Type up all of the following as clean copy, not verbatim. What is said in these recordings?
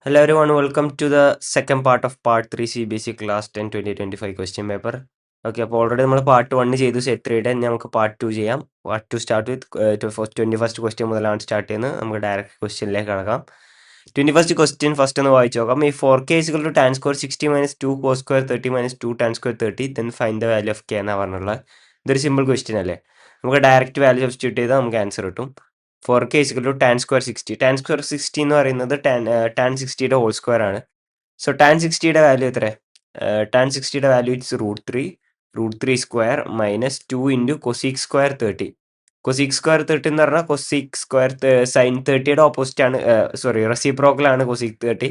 Hello everyone, welcome to the second part of part 3 CBSE class 10 2025 question paper. Okay, അപ്പോൾ already നമ്മൾ part 1 ചെയ്തു set 3യുടെ നമുക്ക് part 2 ചെയ്യാം. Part 2 start with 21st question മുതലാണ് start ചെയ്യുന്നത്. നമുക്ക് ഡയറക്റ്റ് ക്വസ്റ്റ്യനിലേക്ക് കടക്കാം. 21st ക്വസ്റ്റ്യൻ ഫസ്റ്റ് ഒന്ന് വായിച്ചു നോക്കാം. ഈ 4k is equal to tan square 60 minus 2 cos square 30 minus 2 tan square 30 then find the value of k എന്നാണ് പറഞ്ഞുള്ളത്. ഇതൊരു സിമ്പിൾ ക്വസ്റ്റ്യൻ അല്ലേ. നമുക്ക് ഡയറക്റ്റ് വാല്യൂ സബ്സ്റ്റിറ്റ്യൂട്ട് ചെയ്താൽ നമുക്ക് ആൻസർ കിട്ടും. 4k is equal to tan square 60. tan square 60 എന്ന് പറയുന്നത് tan 60യുടെ ഹോൾ സ്ക്വയർ ആണ്. സോ tan 60യുടെ വാല്യൂ എത്ര? tan 60യുടെ value it's √3 square minus 2 into cosec square 30. Cosec square 30 എന്ന് പറഞ്ഞാൽ കൊസീക് സ്ക്വയർ സൈൻ 30യുടെ ഓപ്പോസിറ്റ് ആണ്, സോറി റെസിപ്രോക്കലാണ് കൊസീക് 30.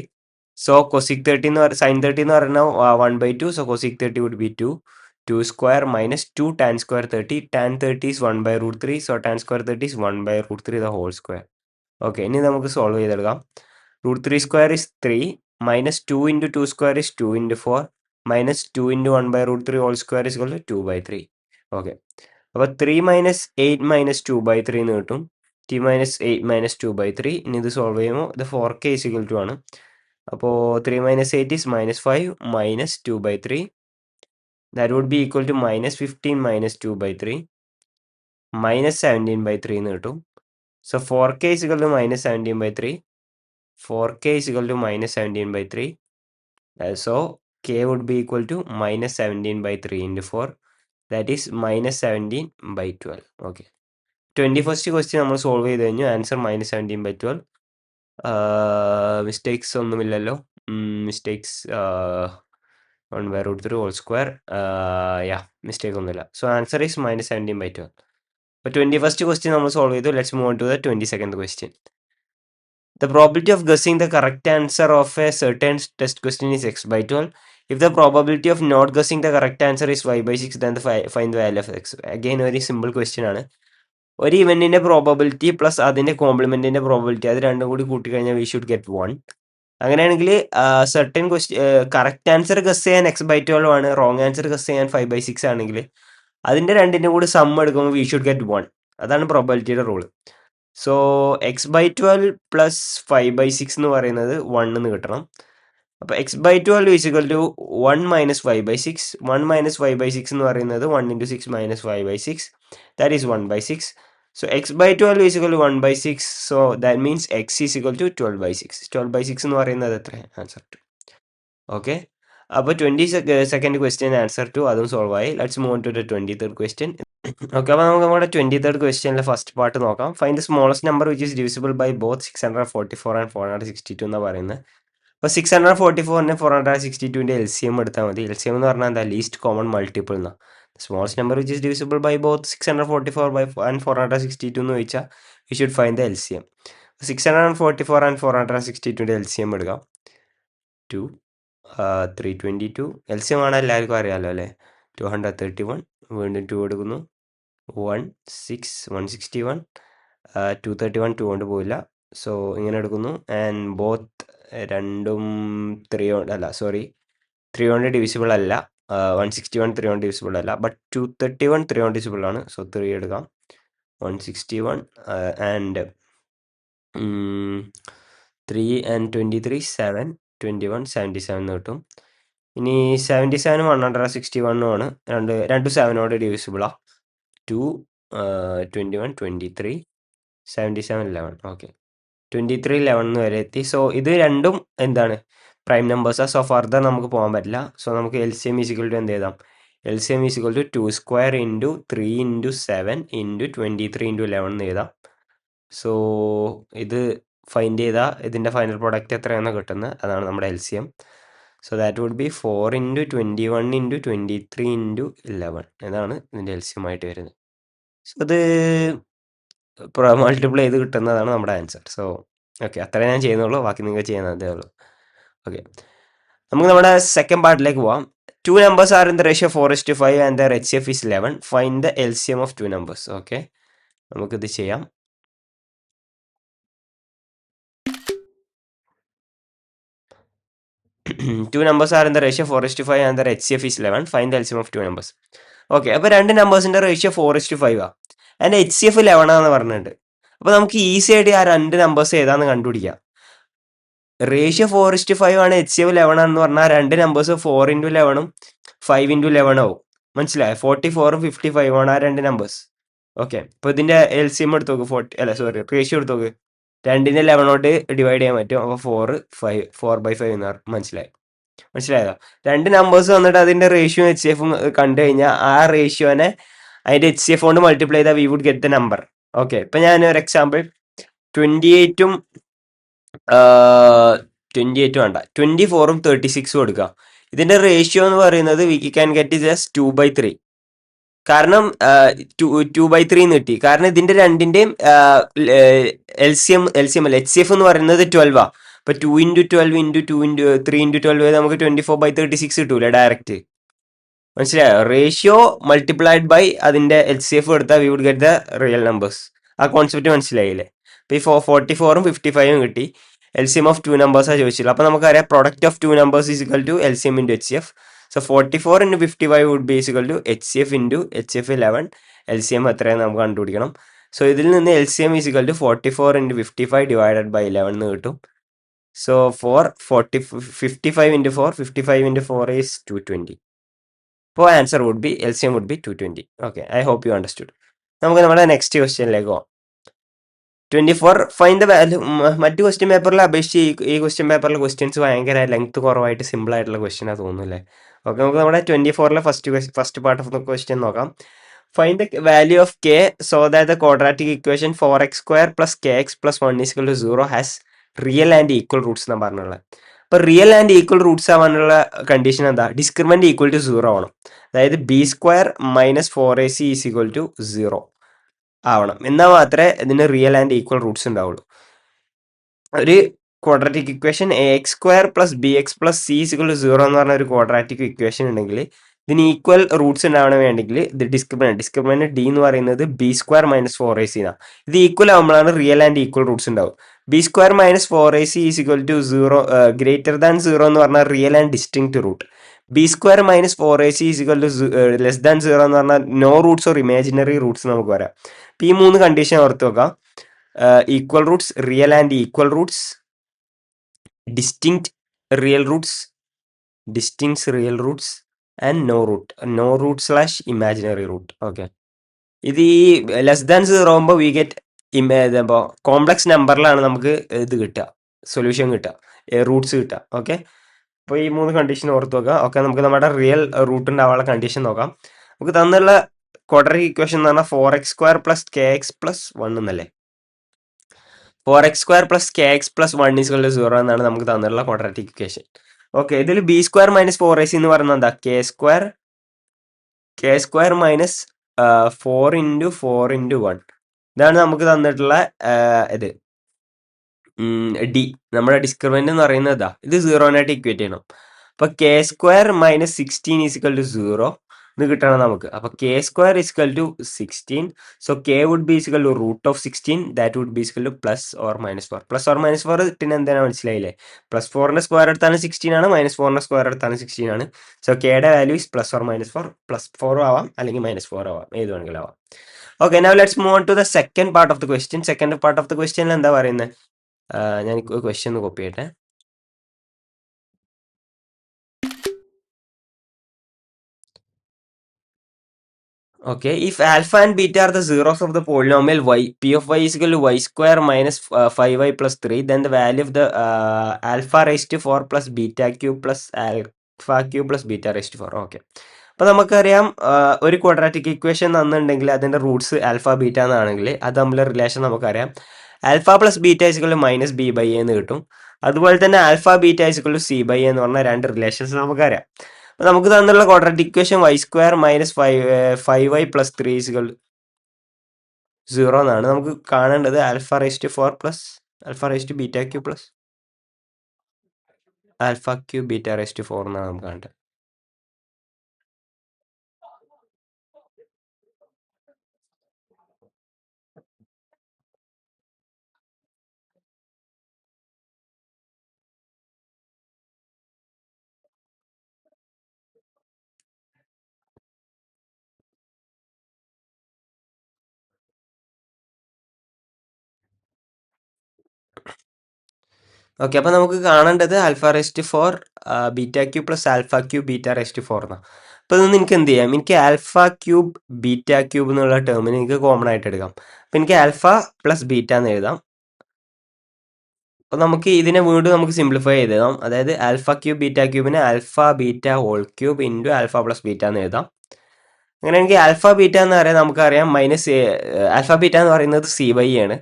സോ കൊസീക് 30 എന്ന് സൈൻ 30 എന്ന് പറഞ്ഞാൽ 1/2. So cosec 30 would be 2 square minus 2 tan square 30. Tan 30 is 1/√3. So tan square 30 is 1/√3 the whole square. Okay, ഇനി നമുക്ക് സോൾവ് ചെയ്തെടുക്കാം. √3 square is 3 minus 2 into 2 square is 2 into 4 minus 2 into 1/√3 whole square is equal to 2/3. Okay, അപ്പോൾ 3 minus 8 minus 2/3 എന്ന് കിട്ടും. t minus 8 minus 2/3. ഇനി ഇത് solve ചെയ്യുമ്പോൾ ഇത് 4k is equal to ആണ്. അപ്പോൾ 3 minus 8 is -5 minus 2/3. That would be equal to minus 15 minus 2/3 minus 17/3 എന്ന് കിട്ടും. So 4k is equal to minus 17/3. 4k is equal to minus 17/3. So k would be equal to minus 17/3 into 4. That is minus 17/12. Okay. 21st question നമ്മൾ solve ചെയ്ത് കഴിഞ്ഞു. Answer minus 17/12. Mistakes ഒന്നുമില്ലല്ലോ. Mistakes 1/√3 whole square. Yeah, mistake ഒന്നുമില്ല. So answer is minus 17/12. അപ്പോൾ 21st question നമ്മൾ solve ചെയ്തു. Let's move on to the 22nd question. The probability of guessing the correct answer of a certain test question is x/12. If the probability of not guessing the correct answer is y/6, then find the value of x. Again, very simple question ആണ്. ഒരു ഇവന്റിന്റെ probability plus അതിന്റെ കോംപ്ലിമെന്റിന്റെ probability അത് രണ്ടും കൂടി കൂട്ടിക്കഴിഞ്ഞാൽ we should get 1. അങ്ങനെയാണെങ്കിൽ certain correct answer guess ചെയ്യാൻ x/12 ആണ്, wrong answer guess ചെയ്യാൻ 5/6 ആണെങ്കിൽ അതിന്റെ രണ്ടിന്റെ കൂടി സം എടുക്കുമ്പോൾ വി ഷുഡ് ഗെറ്റ് 1. അതാണ് പ്രോബബിലിറ്റിയുടെ റൂൾ. സോ x/12 പ്ലസ് 5/6 എന്ന് പറയുന്നത് 1 എന്ന് കിട്ടണം. അപ്പോൾ x/12 is equal to 1 minus 5/6. 1 minus 5/6 എന്ന് പറയുന്നത് 1 into 6 minus 5/6. That is 1/6. So x/12 is equal to 1/6. So that means x is equal to 12/6. 12/6 എന്ന് പറയുന്നത് എത്ര? ആൻസർ 2. ഓക്കെ, അപ്പോൾ 22nd ക്വസ്റ്റ്യൻ ആൻസർ 2 അതും സോൾവ് ആയി. Let's move on to the 23rd question. ഓക്കെ, അപ്പോൾ നമുക്ക് നമ്മുടെ 23rd ക്വസ്റ്റ്യനിലെ ഫസ്റ്റ് പാർട്ട് നോക്കാം. Find the smallest number which is divisible by both 644 and 462 എന്നാണ് പറയുന്നത്. അപ്പോൾ 644നെ 462ൻ്റെ LCM എടുത്താൽ മതി. LCM എന്ന് പറഞ്ഞാൽ എന്താ? ലീസ്റ്റ് കോമൺ മൾട്ടിപ്പിൾ എന്നാണ്. Smallest number which is divisible by both 644 and 462 എന്ന് ചോദിച്ചാൽ we should find the LCM. 644 and 462ൻ്റെ LCM എടുക്കാം. 2 322. LCM ആണ് എല്ലാവർക്കും അറിയാമല്ലോ അല്ലേ. 231. വീണ്ടും 2 എടുക്കുന്നു. 1 6 161. 231 2 കൊണ്ട് പോയില്ല. സോ ഇങ്ങനെ എടുക്കുന്നു. ആൻഡ് ബോത്ത് രണ്ടും 3 അല്ല, സോറി 3 കൊണ്ട് ഡിവിസിബിൾ അല്ല. 161 3 കൊണ്ട് ഡിവിസിബിൾ അല്ല. ബട്ട് 231 3 കൊണ്ട് ഡിവിസിബിൾ ആണ്. സോ 3 എടുക്കാം. 161 ആൻഡ് 3 and 23 7 21 77 എന്ന് കിട്ടും. ഇനി 77 161 ആണ്. രണ്ട് 7നോട് ഡിവിസിബിളാണ്. 2 21 23 77 11. ഓക്കെ, 23 11 വരെ എത്തി. സോ ഇത് രണ്ടും എന്താണ്? പ്രൈം നമ്പേഴ്സാണ്. സോ ഫർദർ നമുക്ക് പോകാൻ പറ്റില്ല. സോ നമുക്ക് LCM ഈസ് ഈക്വൽ ടു എന്ത് ചെയ്താം? LCM is equal to 2 square into 3 into 7 into 23 into 11 എന്ന് എഴുതാം. സോ ഇത് ഫൈൻഡ് ചെയ്താൽ ഇതിൻ്റെ ഫൈനൽ പ്രോഡക്റ്റ് എത്രയാണെന്ന് കിട്ടുന്നത്, അതാണ് നമ്മുടെ LCM. So that would be 4 into 21 into 23 into 11 ഇതാണ് ഇതിൻ്റെ LCM ആയിട്ട് വരുന്നത്. സോ ഇത് മൾട്ടിപ്ലൈ ചെയ്ത് കിട്ടുന്നതാണ് നമ്മുടെ ആൻസർ. സോ ഓക്കെ, അത്രേ ഞാൻ ചെയ്യുന്നുള്ളൂ, ബാക്കി നിങ്ങൾക്ക് ചെയ്യുന്നതേ ഉള്ളൂ. ഓക്കെ, നമുക്ക് നമ്മുടെ സെക്കൻഡ് പാർട്ടിലേക്ക് പോവാം. 2 numbers are in the ratio 4:5 and their HCF is 11. Find the LCM of 2 numbers. Okay, നമുക്കിത് ചെയ്യാം. Two numbers are in the ratio 4:5 and their HCF is 11. Find the LCM of 2 numbers. Okay, അപ്പോൾ രണ്ട് നമ്പേഴ്സിൻ്റെ ratio 4:5 ആണ്. അതിൻ്റെ HCF 11 ആണെന്ന് പറഞ്ഞിട്ടുണ്ട്. അപ്പോൾ നമുക്ക് ഈസി ആയിട്ട് ആ രണ്ട് നമ്പേഴ്സ് ഏതാണെന്ന് കണ്ടുപിടിക്കാം. റേഷ്യോ 4:5 ആണ്. HCF 11 ആണെന്ന് പറഞ്ഞാൽ രണ്ട് നമ്പേഴ്സ് 4x11 5x11 ആവും. മനസ്സിലായോ? 44 55 ആണ് ആ രണ്ട് നമ്പേഴ്സ്. ഓക്കെ, ഇപ്പൊ ഇതിന്റെ LCM എടുത്ത് നോക്ക്. 40 അല്ല സോറി, റേഷ്യോ എടുത്ത് നോക്ക്. രണ്ടിനെ 11 കൊണ്ട് ഡിവൈഡ് ചെയ്യാൻ പറ്റും. അപ്പോൾ 4/5 എന്ന് മനസ്സിലായോ? രണ്ട് നമ്പേഴ്സ് വന്നിട്ട് അതിന്റെ റേഷ്യോ HCF കണ്ടു കഴിഞ്ഞാൽ ആ റേഷ്യോനെ അതിന്റെ HCF കൊണ്ട് മൾട്ടിപ്ലൈ ചെയ്താൽ we would get the number. Okay, ഇപ്പൊ ഞാൻ ഒരു എക്സാമ്പിൾ 28ഉം 28 വേണ്ട 24ഉം 36ഉം കൊടുക്കുക. ഇതിന്റെ റേഷ്യോ എന്ന് പറയുന്നത് വി ക്യാൻ ഗെറ്റ് ജസ്റ്റ് 2/3. കാരണം 2/3 കിട്ടി. കാരണം ഇതിന്റെ രണ്ടിന്റെയും LCM അല്ല, HCF എന്ന് പറയുന്നത് 12 ആ. അപ്പൊ 2x12 നമുക്ക് 24/36 കിട്ടൂല ഡയറക്റ്റ്. മനസ്സിലായോ? റേഷ്യോ മൾട്ടിപ്ലൈഡ് ബൈ അതിന്റെ LCF എടുത്താൽ we would get the real numbers. ആ കോൺസെപ്റ്റ് മനസ്സിലായില്ലേ? ഇപ്പൊ ഈ 44ഉം 55ഉം കിട്ടി. LCM ഓഫ് ടു നമ്പേഴ്സാണ് ചോദിച്ചില്ല. അപ്പൊ നമുക്കറിയാം product of two numbers is equal to LCM into HCF. So 44 into 55 would be equal to HCF into HCF 11. LCM എത്രയാണ് നമുക്ക് കണ്ടുപിടിക്കണം. സോ ഇതിൽ നിന്ന് LCM is equal to 44 into 55 divided by 11 എന്ന് കിട്ടും. So 55 into 4 55 into 4 is 220. അപ്പോൾ answer would be LCM would be 220. Okay, I hope you understood. നമുക്ക് നമ്മുടെ നെക്സ്റ്റ് ക്വസ്റ്റ്യനിലേക്ക് പോകാം. 24 ഫൈൻഡ് ദ വാല്യൂ. മറ്റു ക്വസ്റ്റ്യൻ പേപ്പറിൽ അപേക്ഷിച്ച് ഈ ക്വസ്റ്റ്യൻ പേപ്പറിലെ ക്വസ്റ്റ്യൻസ് ഭയങ്കര ലെങ്ത് കുറവായിട്ട് സിമ്പിൾ ആയിട്ടുള്ള ക്വസ്റ്റ്യനാണ് തോന്നുന്നില്ലേ? ഓക്കെ, നമുക്ക് നമ്മുടെ 24ലെ first part of the question നോക്കാം. Find the value of K so that the quadratic equation 4x² + kx + 1 = 0 has real and equal Roots എന്നാണ് പറഞ്ഞുള്ളത്. അപ്പൊ റിയൽ ആൻഡ് ഈക്വൽ റൂട്ട്സ് ആവാനുള്ള കണ്ടീഷൻ എന്താ? ഡിസ്ക്രിമിനന്റ് ഈക്വൽ ടു 0 ആവണം. അതായത് b² - 4ac = 0 ആവണം. എന്നാൽ മാത്രമേ ഇതിന് റിയൽ ആൻഡ് ഈക്വൽ റൂട്ട്സ് ഉണ്ടാവുള്ളൂ. ഒരു quadratic equation ax² + bx + c = 0 എന്ന് പറഞ്ഞ ഒരു ക്വാഡ്രാറ്റിക് ഇക്വേഷൻ ഉണ്ടെങ്കിൽ ഇതിന് ഈക്വൽ റൂട്ട്സ് ഉണ്ടാവണം വേണമെങ്കിൽ ഇത് ഡിസ്ക്രിമിനന്റ് d എന്ന് പറയുന്നത് b² - 4ac ആണ്. ഇത് ഈക്വൽ ആകുമ്പോഴാണ് റിയൽ ആൻഡ് ഈക്വൽ റൂട്ട്സ് ഉണ്ടാവും. b² - 4ac = 0 ഗ്രേറ്റർ ദാൻ 0 എന്ന് പറഞ്ഞാൽ real and distinct root. b² - 4ac = less than 0 എന്ന് പറഞ്ഞാൽ no roots or imaginary roots നമുക്ക് വരാം. ഈ മൂന്ന് കണ്ടീഷൻ ഓർത്ത് വെക്കാം. Equal roots, real and equal roots, distinct real roots and no root / imaginary root. Okay, ഇത് ഈ ലെസ് ദാൻ 0 ആകുമ്പോൾ വി ഗെറ്റ് കോംപ്ലക്സ് നമ്പറിലാണ് നമുക്ക് ഇത് കിട്ടുക, സൊല്യൂഷൻ കിട്ടുക, റൂട്ട്സ് കിട്ടുക. ഓക്കെ, അപ്പോൾ ഈ മൂന്ന് കണ്ടീഷൻ ഓർത്ത് വെക്കുക. ഓക്കെ, നമുക്ക് നമ്മുടെ റിയൽ റൂട്ട് ഉണ്ടാവാനുള്ള കണ്ടീഷൻ നോക്കാം. നമുക്ക് തന്നുള്ള ക്വാഡ്രാറ്റിക് ഇക്വേഷൻ എന്ന് പറഞ്ഞാൽ 4x² + kx + 1 എന്നല്ലേ? 4x² + kx + 1 = 0 എന്നാണ് നമുക്ക് തന്നിട്ടുള്ള ക്വാഡ്രാറ്റിക് ഇക്വേഷൻ. ഓക്കെ, ഇതിൽ b² - 4ac എന്ന് പറയുന്നത് എന്താ? k² - 4 × 4 × 1. ഇതാണ് നമുക്ക് തന്നിട്ടുള്ള ഇത് ഡി. നമ്മുടെ ഡിസ്ക്രിമിനന്റ് എന്ന് പറയുന്നത് ഇതാ. ഇത് 0-നായിട്ട് ഇക്വേറ്റ് ചെയ്യണം. അപ്പൊ k² - 16 = 0 എന്ന് കിട്ടണം നമുക്ക്. അപ്പൊ k² = 16. So k would be = √16. That would be = +or -4. +or -4 കിട്ടുന്ന എന്താണ് മനസ്സിലായില്ലേ? +4ന്റെ സ്ക്വയർ എടുത്താലും 16 ആണ്, -4ന്റെ സ്ക്വയർ എടുത്താലും 16 ആണ്. സോ കെയുടെ വാല്യൂ ഇസ് +or -4. +4 ആവാം അല്ലെങ്കിൽ -4 ആവാം, ഏത് വേണമെങ്കിലും ആവാം. Okay, now let's move on to the second part of the question. Second part of the ക്വസ്റ്റ്യനിൽ എന്താ പറയുന്നത്? ഞാൻ ക്വസ്റ്റ്യൻ ഒന്ന് കോപ്പി ചെയ്യട്ടെ. Okay, if alpha and beta are the zeros of the polynomial y, p of y is equal to y² - 5y + 3, then the value of the alpha raised to 4 plus beta cube plus alpha cube plus beta raised to 4. Okay, അപ്പോൾ നമുക്കറിയാം ഒരു quadratic equation തന്നിട്ടുണ്ടെങ്കിൽ അതിൻ്റെ Roots alpha beta എന്നാണെങ്കിൽ അത് തമ്മിലുള്ള relation നമുക്കറിയാം. Alpha plus beta = -b/a എന്ന് കിട്ടും. അതുപോലെ തന്നെ ആൽഫ ബീറ്റ = c/a എന്ന് പറഞ്ഞ രണ്ട് റിലേഷൻസ് നമുക്കറിയാം. അപ്പോൾ നമുക്ക് തന്നിട്ടുള്ള ക്വാഡ്രാറ്റിക് ഇക്വേഷൻ y² - 5y + 3 = 0 എന്നാണ്. നമുക്ക് കാണേണ്ടത് alpha raised 4 plus alpha raised beta cube plus alpha cube beta raised 4 എന്നാണ് നമുക്ക് കാണേണ്ടത്. ഓക്കെ, അപ്പോൾ നമുക്ക് കാണേണ്ടത് alpha raised four beta cube plus alpha cube beta raised four എന്നാണ്. അപ്പോൾ ഇതൊന്ന് എനിക്ക് എന്ത് ചെയ്യാം, എനിക്ക് ആൽഫ ക്യൂബ് ബീറ്റ ക്യൂബ് എന്നുള്ള ടേമിന് എനിക്ക് കോമൺ ആയിട്ട് എടുക്കാം. അപ്പോൾ എനിക്ക് ആൽഫ പ്ലസ് ബീറ്റ എന്ന് എഴുതാം. അപ്പോൾ നമുക്ക് ഇതിനെ വീണ്ടും നമുക്ക് സിംപ്ലിഫൈ ചെയ്ത് എഴുതാം. അതായത് ആൽഫ ക്യൂബ് ബീറ്റ ക്യൂബിനെ alpha beta whole cube into alpha plus beta എന്ന് എഴുതാം. അങ്ങനെ എനിക്ക് ആൽഫ ബീറ്റ എന്ന് പറയാൻ നമുക്കറിയാം മൈനസ് ആൽഫ ബീറ്റ എന്ന് പറയുന്നത് സി ബൈ ആണ്.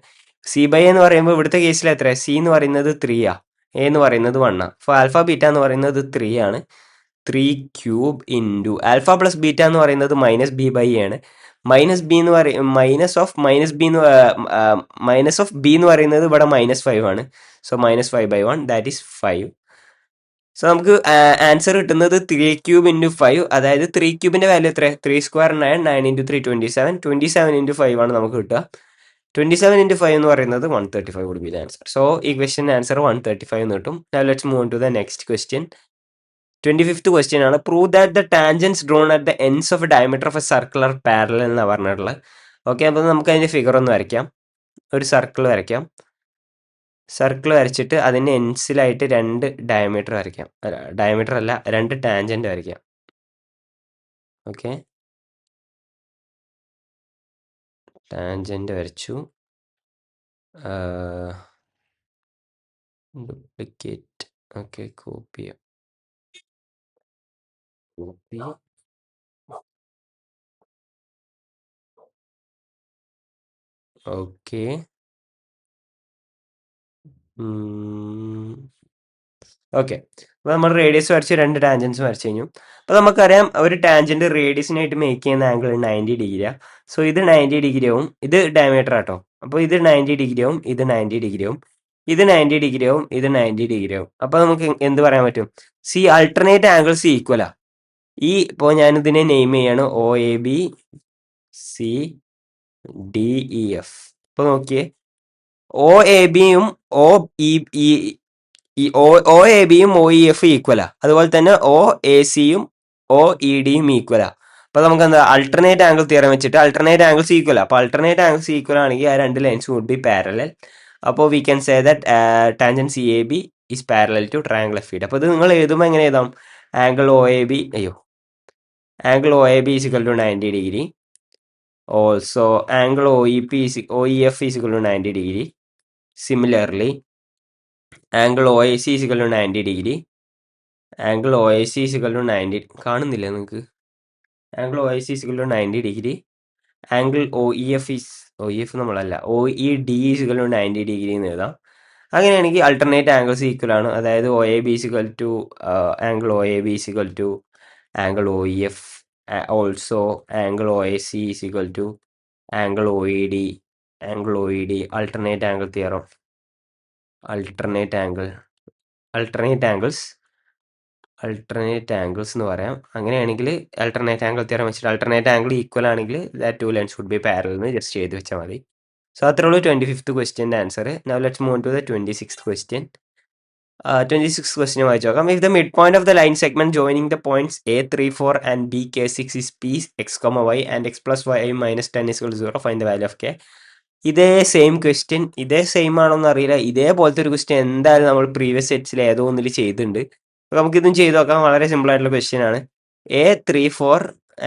സി ബൈ എന്ന് പറയുമ്പോൾ ഇവിടുത്തെ കേസിൽ എത്ര, സി എന്ന് പറയുന്നത് 3 ആ, എ എന്ന് പറയുന്നത് 1 ആ. അപ്പോൾ ആൽഫ ബീറ്റ എന്ന് പറയുന്നത് 3 ആണ്. 3 cube into alpha plus beta എന്ന് പറയുന്നത് മൈനസ് ബി ബൈ ആണ്. മൈനസ് ബി എന്ന് പറയും മൈനസ് ഓഫ് ബി എന്ന് പറയുന്നത് ഇവിടെ -5 ആണ്. So -5/1 that is 5. സോ നമുക്ക് ആൻസർ കിട്ടുന്നത് 3 ക്യൂബ് ഇൻറ്റു 5, അതായത് 3 ക്യൂബിന്റെ വാല്യൂ എത്ര, 3 സ്ക്വയർ 9, 9 ഇൻറ്റു 3 27, 27 ഇൻറ്റു 5 ആണ് നമുക്ക് കിട്ടുക. 27 ഇൻറ്റു 5 എന്ന് പറയുന്നത് 135 would be the answer. So ഈ ക്വസ്റ്റ്യൻ ആൻസർ 135 എന്ന് കിട്ടും. Now let's move on to the next question. 25th question ആണ്. Prove that the tangents drone at the ends of diameter of A circular parallel എന്നാണ് പറഞ്ഞിട്ടുള്ളത്. Okay, അപ്പോൾ നമുക്ക് അതിൻ്റെ figure ഒന്ന് വരയ്ക്കാം. ഒരു സർക്കിൾ വരയ്ക്കാം. സർക്കിൾ വരച്ചിട്ട് അതിൻ്റെ എൻഡ്സിലായിട്ട് 2 ഡയമീറ്റർ വരയ്ക്കാം. ഡയമീറ്റർ അല്ല, 2 ടാൻജൻറ്റ് വരയ്ക്കാം. ഓക്കെ, ടാൻജൻറ്റ് വരച്ചു. ഡ്യൂപ്ലിക്കേറ്റ്. ഓക്കെ, കോപ്പി ചെയ്യാം. കോപ്പി. Okay, okay. അപ്പോൾ നമ്മൾ റേഡിയസ് വരച്ച് 2 ടാൻജൻസ് വരച്ച് കഴിഞ്ഞു. അപ്പോൾ നമുക്കറിയാം ഒരു ടാൻജൻറ്റ് റേഡിയസിനായിട്ട് മേക്ക് ചെയ്യുന്ന ആംഗിൾ 90 ഡിഗ്രിയാണ്. സോ ഇത് 90 ഡിഗ്രി ആവും. ഇത് ഡയമീറ്റർ ആട്ടോ. അപ്പോൾ ഇത് 90 ഡിഗ്രി ആവും, ഇത് 90 ഡിഗ്രി ആവും, ഇത് 90 ഡിഗ്രി ആവും, ഇത് 90 ഡിഗ്രി ആവും. അപ്പോൾ നമുക്ക് എന്ത് പറയാൻ പറ്റും, സി ആൾട്ടർനേറ്റ് ആംഗിൾസ് ഈക്വലാ. ഈ ഇപ്പോൾ ഞാനിതിനെ നെയിം ചെയ്യാണ് OAB CDEF. ഇപ്പോൾ നോക്കിയേ, OABയും OABയും OEF ഈക്വലാ. അതുപോലെ തന്നെ OACയും OEDയും ഈക്വലാ. അപ്പോൾ നമുക്ക് എന്താ അൾട്ടർനേറ്റ് ആംഗിൾ തിയറം വെച്ചിട്ട് അൾട്ടർനേറ്റ് ആംഗിൾസ് ഈക്വലാ. അപ്പോൾ അൾട്ടർനേറ്റ് ആംഗിൾസ് ഈക്വൽ ആണെങ്കിൽ ആ 2 ലൈൻസ് വുഡ് ബി പാരലൽ. അപ്പോൾ we can say that tangent CAB is parallel to triangle FED. അപ്പോൾ ഇത് നിങ്ങൾ എഴുതുമ്പോൾ എങ്ങനെ എഴുതാം, angle OAB is equal to 90 degree. Also angle OEF is equal to 90 degree. Similarly, angle OAC is equal to 90 degree. Angle OAC is equal to 90. കാണുന്നില്ല നിങ്ങൾക്ക്? Angle OAC is equal to 90 degree. Angle OEF നമ്മളല്ല, OED is equal to 90 degree എന്ന് എഴുതാം. അങ്ങനെയാണെങ്കിൽ alternate angles equal ആണ്. അതായത് OAB is equal to angle OAB is equal to angle OEF. Also angle OAC is equal to angle OED. Alternate angle theorem. Alternate angles എന്ന് പറയാം. അങ്ങനെയാണെങ്കിൽ alternate angle theorem വെച്ചിട്ട് alternate angle equal ആണെങ്കിൽ that two lines would be parallel എന്ന് just ചെയ്ത് വെച്ചാൽ മതി. So അത്രേ ഉള്ളൂ 25th ക്വസ്റ്റ്യൻ്റെ answer. Now let's move on to the 26th question. 26th question വായിച്ചു നോക്കാം. If the midpoint of the line segment joining the points A34 and BK6 is P x, y and x plus y minus 10 is equal to 0, find the value of K. ഇതേ same question, ഇതേ same ആണോന്ന് അറിയില്ല, ഇതേപോലത്തെ ഒരു question എന്തായാലും നമ്മൾ previous സെറ്റ്സിൽ ഏതോ ഒന്നിൽ ചെയ്തിട്ടുണ്ട്. അപ്പോൾ നമുക്കിതും ചെയ്ത് നോക്കാം. വളരെ സിമ്പിൾ ആയിട്ടുള്ള ക്വസ്റ്റ്യൻ ആണ്. A34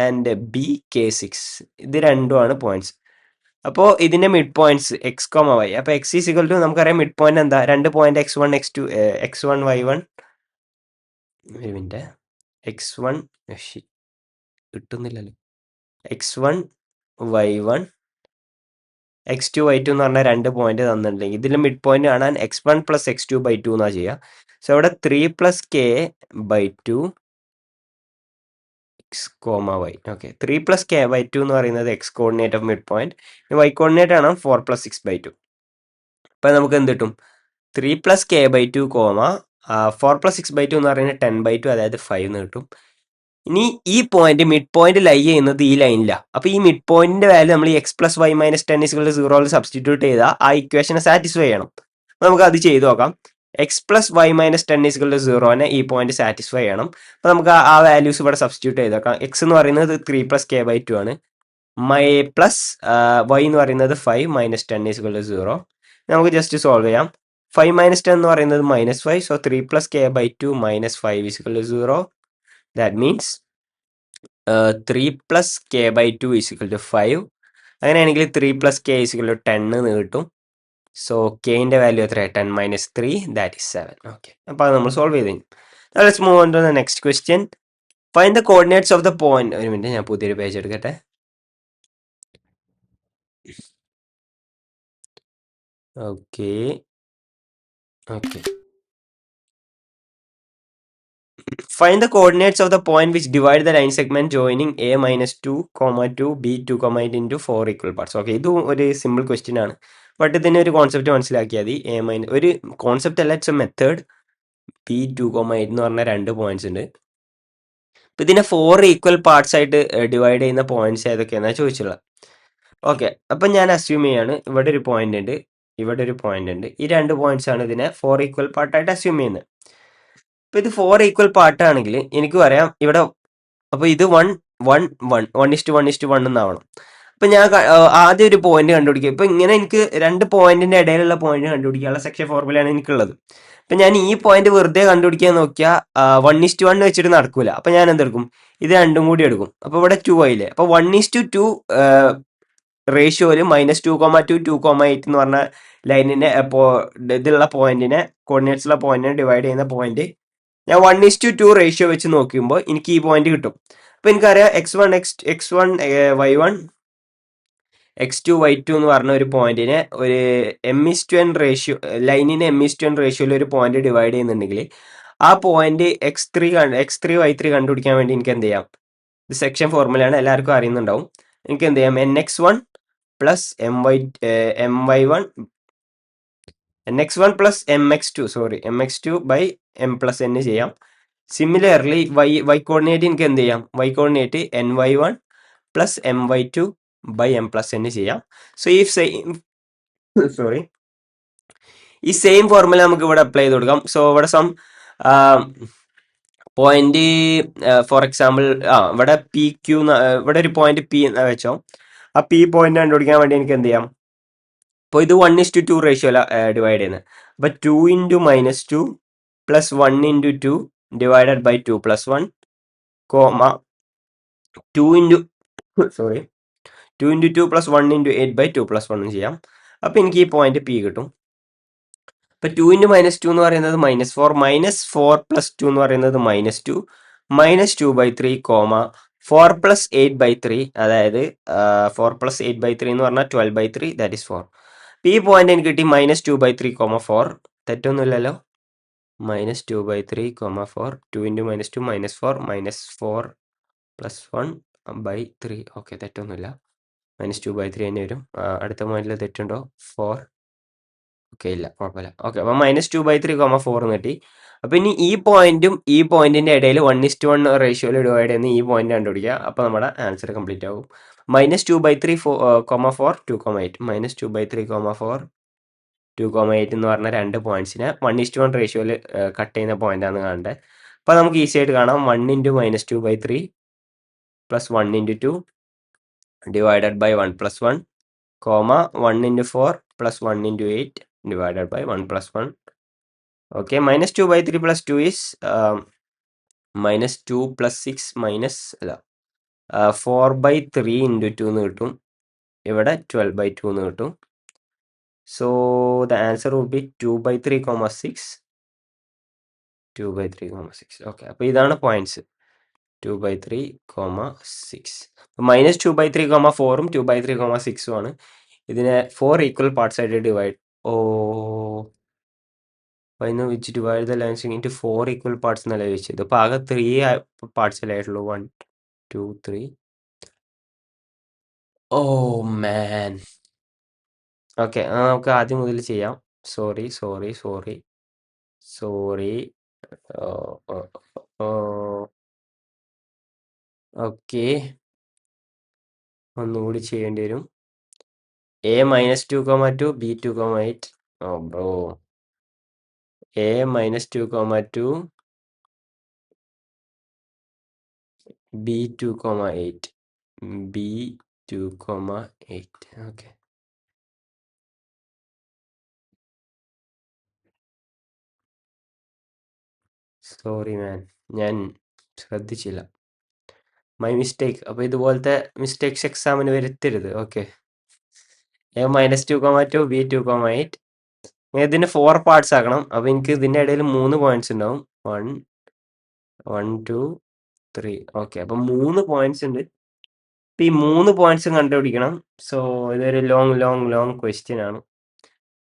ആൻഡ് BK6 ഇത് രണ്ടുമാണ് പോയിന്റ്സ്. അപ്പോൾ ഇതിന്റെ മിഡ് പോയിന്റ്സ് x, y. അപ്പോൾ x ഈസ് ഈക്വൽ ടു നമുക്കറിയാം മിഡ് പോയിന്റ് എന്താ, 2 പോയിന്റ് x1 y1 x1 കിട്ടുന്നില്ലല്ലോ, x1 y1 x2 y2 എന്ന് പറഞ്ഞാൽ 2 പോയിന്റ് തന്നിട്ടുണ്ടെങ്കിൽ ഇതിൽ മിഡ് പോയിന്റ് കാണാൻ x1 പ്ലസ് x2/2 എന്നാ ചെയ്യുക. സോ ഇവിടെ 3 plus k/2 x, y. Okay, 3 plus k/2 എന്ന് പറയുന്നത് x coordinate of mid point, y coordinate ആണ് 4 പ്ലസ് 6/2. അപ്പം നമുക്ക് എന്ത് കിട്ടും, 3 പ്ലസ് k/2 4 പ്ലസ് 6/2 എന്ന് പറയുന്നത് 10/2, അതായത് 5 എന്ന് കിട്ടും. ഇനി ഈ പോയിന്റ് മിഡ് പോയിന്റ് ലൈ ചെയ്യുന്നത് ഈ ലൈനിലാണ്. അപ്പോൾ ഈ മിഡ് പോയിന്റിന്റെ വാല്യൂ നമ്മൾ ഈ x plus y minus 10 is equal to 0 substitute ചെയ്താൽ ആ ഇക്വേഷനെ സാറ്റിസ്ഫൈ ചെയ്യണം. അപ്പോൾ നമുക്ക് അത് ചെയ്ത് നോക്കാം. x plus y minus 10 is equal to 0 ഈ പോയിന്റ് സാറ്റിസ്ഫൈ ചെയ്യണം. അപ്പോൾ നമുക്ക് ആ വാല്യൂസ് ഇവിടെ സബ്സ്റ്റിറ്റ്യൂട്ട് ചെയ്ത് നോക്കാം. x എന്ന് പറയുന്നത് 3 പ്ലസ് k/2 ആണ്, പ്ലസ് y എന്ന് പറയുന്നത് 5 മൈനസ് 10 is equal to 0. നമുക്ക് ജസ്റ്റ് സോൾവ് ചെയ്യാം. 5 മൈനസ് 10 എന്ന് പറയുന്നത് -5. So 3 plus K by 2 -5 equal to 0. That means 3 plus K by 2 equal to 5. അങ്ങനെയാണെങ്കിൽ 3 പ്ലസ് കെ ഈക്വൽ ടു 10 എന്ന് കിട്ടും. സോ കെൻ്റെ വാല്യൂ എത്രയാണ്? 10 മൈനസ് 3 ദാറ്റ് ഈസ് 7. ഓക്കെ, അപ്പോൾ അത് നമ്മൾ സോൾവ് ചെയ്ത് കഴിഞ്ഞു. Let's move on to the next question. Find the coordinates of the point. ഒരു മിനിറ്റ്, ഞാൻ പുതിയൊരു പേജ് എടുക്കട്ടെ. Okay okay. Find the coordinates of the point which divide the line segment joining a minus 2, 2, b 2, 8 into 4 equal parts. Okay, ഇതും ഒരു simple question ആണ്. But ഇതിൻ്റെ ഒരു concept മനസ്സിലാക്കിയാൽ മതി. എ മൈനസ് ഒരു കോൺസെപ്റ്റ് അല്ല, ഇറ്റ്സ് എ മെത്തേഡ്. b 2, 8 എന്ന് പറഞ്ഞ 2 പോയിന്റ്സ് ഉണ്ട്. ഇപ്പം ഇതിനെ 4 ഈക്വൽ പാർട്സ് ആയിട്ട് ഡിവൈഡ് ചെയ്യുന്ന പോയിന്റ്സ് ഏതൊക്കെയാണെന്നാണ് ചോദിച്ചുള്ളത്. ഓക്കെ, അപ്പം ഞാൻ അസ്യൂം ചെയ്യാണ് ഇവിടെ ഒരു പോയിന്റ് ഉണ്ട്, ഇവിടെ ഒരു പോയിന്റ് ഉണ്ട്. ഈ 2 പോയിന്റ്സ് ആണ് ഇതിനെ 4 ഈക്വൽ പാർട്ടായിട്ട് അസ്യൂം ചെയ്യുന്നത്. ഇപ്പം ഇത് 4 ഈക്വൽ പാർട്ടാണെങ്കിൽ എനിക്ക് പറയാം ഇവിടെ, അപ്പോൾ ഇത് 1 1 1 1:1:1 എന്നാവണം. അപ്പം ഞാൻ ആദ്യം ഒരു പോയിന്റ് കണ്ടുപിടിക്കുക. ഇപ്പം ഇങ്ങനെ എനിക്ക് 2 പോയിന്റിന്റെ ഇടയിലുള്ള പോയിന്റ് കണ്ടുപിടിക്കാനുള്ള സെക്ഷൻ ഫോർമുലയാണ് എനിക്കുള്ളത്. അപ്പം ഞാൻ ഈ പോയിന്റ് വെറുതെ കണ്ടുപിടിക്കാൻ നോക്കിയാൽ 1:1 വെച്ചിട്ട് നടക്കൂല. അപ്പം ഞാൻ എന്തെടുക്കും? ഇത് രണ്ടും കൂടി എടുക്കും. അപ്പോൾ ഇവിടെ 2 ആയില്ലേ. അപ്പോൾ 1:2 റേഷ്യോയിൽ -2, 2, 2, 8 എന്ന് പറഞ്ഞ ലൈനിനെ ഇതിലുള്ള പോയിന്റിനെ, കോർഡിനേറ്റ്സുള്ള പോയിന്റിനെ ഡിവൈഡ് ചെയ്യുന്ന പോയിന്റ് ഞാൻ 1:2 റേഷ്യോ വെച്ച് നോക്കുമ്പോൾ എനിക്ക് ഈ പോയിന്റ് കിട്ടും. അപ്പോൾ എനിക്കറിയാം x1 y1 x2 y2 എന്ന് പറഞ്ഞ ഒരു പോയിന്റിനെ ഒരു m:n റേഷ്യോ, ലൈനിനെ m:n റേഷ്യോയിൽ ഒരു പോയിന്റ് ഡിവൈഡ് ചെയ്യുന്നുണ്ടെങ്കിൽ ആ പോയിന്റ് x3 y3 കണ്ടുപിടിക്കാൻ വേണ്ടി എനിക്ക് എന്ത് ചെയ്യാം? ഇത് സെക്ഷൻ ഫോർമുലയാണ്, എല്ലാവർക്കും അറിയുന്നുണ്ടാവും. എനിക്ക് എന്ത് ചെയ്യാം? nx1 plus my1 nx1 plus mx2 by m plus n ചെയ്യാം. സിമിലർലി y കോർഡിനേറ്റ് എനിക്ക് എന്ത് ചെയ്യാം? y coordinate ny1 plus my2 by m plus n ചെയ്യാം. സോ ഈ സെയിം ഫോർമുല നമുക്ക് ഇവിടെ അപ്ലൈ ചെയ്ത് കൊടുക്കാം. സോ ഇവിടെ സം പോയിന്റ്, ഫോർ എക്സാമ്പിൾ ഇവിടെ പി ക്യൂ, ഇവിടെ ഒരു പോയിന്റ് പി എന്ന് വെച്ചോ. ആ പി പോയിന്റ് കണ്ടുപിടിക്കാൻ വേണ്ടി എനിക്ക് എന്ത് ചെയ്യാം? അപ്പോൾ ഇത് 1:2 റേഷ്യോ ഡിവൈഡ് ചെയ്യുന്നത്. അപ്പോൾ 2 into -2 plus 1 into 2 divided by 2 plus 1 comma 2 into 2 plus 1 into 8 by 2 plus 1 ചെയ്യാം. അപ്പോൾ എനിക്ക് ഈ പോയിന്റ് പി കിട്ടും. അപ്പോൾ 2 ഇൻറ്റു -2 എന്ന് പറയുന്നത് -4 പ്ലസ് 2 എന്ന് പറയുന്നത് -2 -2/3 കോമ 4 പ്ലസ് 8/3, അതായത് 4 പ്ലസ് 8/3 എന്ന് പറഞ്ഞാൽ 12/3, ദാറ്റ് ഈസ് 4. ഈ പോയിന്റ് എനിക്ക് കിട്ടി -2/3, 4. തെറ്റൊന്നുമില്ലല്ലോ. -2/3, 4. 2 ഇൻറ്റു -2 -4 -4 പ്ലസ് 1/3. ഓക്കെ, തെറ്റൊന്നുമില്ല. -2/3 തന്നെ വരും. അടുത്ത പോയിന്റിൽ തെറ്റുണ്ടോ? 4. ഓക്കെ, ഇല്ല, കുഴപ്പമില്ല. ഓക്കെ, അപ്പോൾ -2/3, 4 എന്ന് കിട്ടി. അപ്പോൾ ഇനി ഈ പോയിന്റും ഈ പോയിന്റിന്റെ ഇടയിൽ 1:1 റേഷ്യോയിൽ ഡിവൈഡ് ചെയ്യുന്ന ഈ പോയിന്റ് കണ്ടുപിടിക്കുക. അപ്പോൾ നമ്മുടെ ആൻസർ കംപ്ലീറ്റ് ആകും. -2/3, 4 2,8 -2/3, 4 2,8 എന്ന് പറഞ്ഞ 2 പോയിന്റ്സിനെ 1:1 റേഷ്യോയിൽ കട്ട് ചെയ്യുന്ന പോയിന്റാണ് കാണേണ്ടത്. അപ്പോൾ നമുക്ക് ഈസി ആയിട്ട് കാണാം. 1 into -2/3 plus 1 into 2 divided by 1 plus 1 comma 1 into 4 plus 1 into 8 divided by 1 plus 1. Okay, -2/3 plus 2 is -2 plus 6 minus 4/3 into 2 എന്ന് കിട്ടും. ഇവിടെ 12/2 എന്ന് കിട്ടും. So the answer would be 2/3, 6. 2/3, 6. Okay, അപ്പോൾ ഇതാണ് പോയിന്റ്സ്. 2/3, 6. -2/3, 4ഉം 2/3, 6ഉം ആണ്. ഇതിനെ 4 ഈക്വൽ പാർട്സ് ആയിട്ട് divide. which divide the lines into 4 equal parts എന്നല്ല ചോദിച്ചത്. അപ്പോൾ ആകെ 3 പാർട്സ് അല്ലേ ആയിട്ടുള്ളൂ. 1 2 3. ഓ മാൻ. ഓക്കെ, നമുക്ക് ആദ്യം മുതൽ ചെയ്യാം. സോറി. ഓക്കെ, ഒന്നുകൂടി ചെയ്യേണ്ടി വരും. a -2, 2 b 2,8. Oh bro, a -2, 2 b 2,8 b 2,8. Okay, sorry man, ഞാൻ ശ്രദ്ധിച്ചില്ല. My mistake. അപ്പോൾ ഇതുപോലത്തെ മിസ്റ്റേക്സ് എക്സാമിന് വരുത്തരുത്. Okay, A -2, B 2,8. ഇതിന് 4 പാർട്സ് ആക്കണം. അപ്പോൾ എനിക്ക് ഇതിൻ്റെ ഇടയിൽ 3 പോയിന്റ്സ് ഉണ്ടാവും. 1 1 2 3. ഓക്കെ, അപ്പം 3 പോയിന്റ്സ് ഉണ്ട്. ഇപ്പം ഈ 3 പോയിന്റ്സും കണ്ടുപിടിക്കണം. സോ ഇതൊരു ലോങ് ക്വസ്റ്റ്യൻ ആണ്.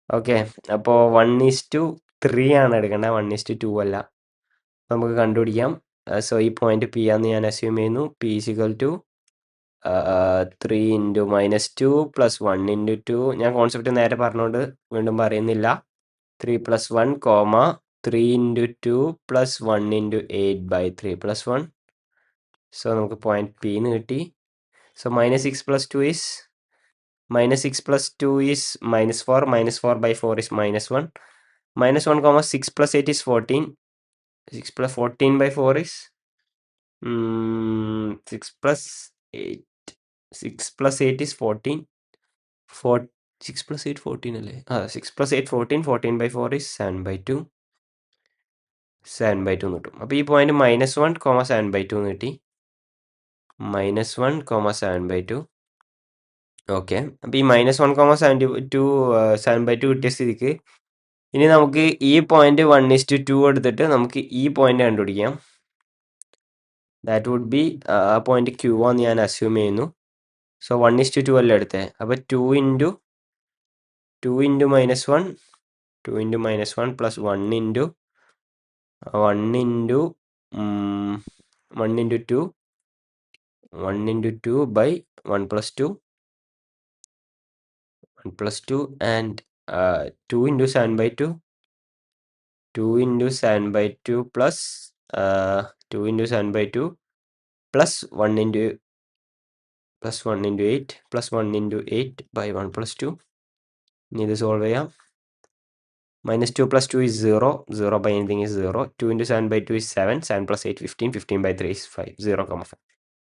ഓക്കെ, അപ്പോൾ 1:3 ആണ് എടുക്കേണ്ടത്, 1:2 അല്ല. നമുക്ക് കണ്ടുപിടിക്കാം. സോ ഈ പോയിന്റ് പി ആന്ന് ഞാൻ അസ്യൂം ചെയ്യുന്നു. P is equal to 3 × -2 + 1 × 2. ഞാൻ കോൺസെപ്റ്റ് നേരെ പറഞ്ഞുകൊണ്ട് വീണ്ടും പറയുന്നില്ല. 3 + 1, 3 × 2 + 1 × 8/3 + 1. സോ നമുക്ക് പോയിന്റ് പി എന്ന് കിട്ടി. So -6 + 2 is -6 + 2 is -4. -4/4 is -1. -1, 6 + 8 is 14. 6 + 14/4 is 6 + 8. 6 + 8 is 14. 6 + 8 14 അല്ലേ? 6 + 8 14. 14/4 is 7/2. 7/2 എന്ന് കിട്ടും. അപ്പോൾ ഈ പോയിന്റ് -1, 7/2 എന്ന് കിട്ടി. -1, 7/2. ഓക്കെ, അപ്പോൾ ഈ -1, 7/2 കിട്ടിയ സ്ഥിതിക്ക് ഇനി നമുക്ക് ഈ പോയിന്റ് 1:2 എടുത്തിട്ട് നമുക്ക് ഈ പോയിന്റ് കണ്ടുപിടിക്കാം. ദാറ്റ് വുഡ് ബി ആ പോയിന്റ് ക്യൂ ആന്ന് ഞാൻ അസ്യൂം ചെയ്യുന്നു. സോ 1:2 അല്ലേ എടുത്തത്. അപ്പോൾ 2 × -1 2 × -1 + 1 × 1 × 2 1 × 2/1 + 2 1 + 2 and 2 × 7/2 2 × 7/2 plus 2 × 7/2 plus 1 × 8 plus 1 × 8/1 + 2. ഇനി ഇത് സോൾവ് ചെയ്യാം. -2 + 2 is 0. 0/anything is 0. 2 × 7/2 is 7. 7 + 8 15. 15/3 is 5. 0,5.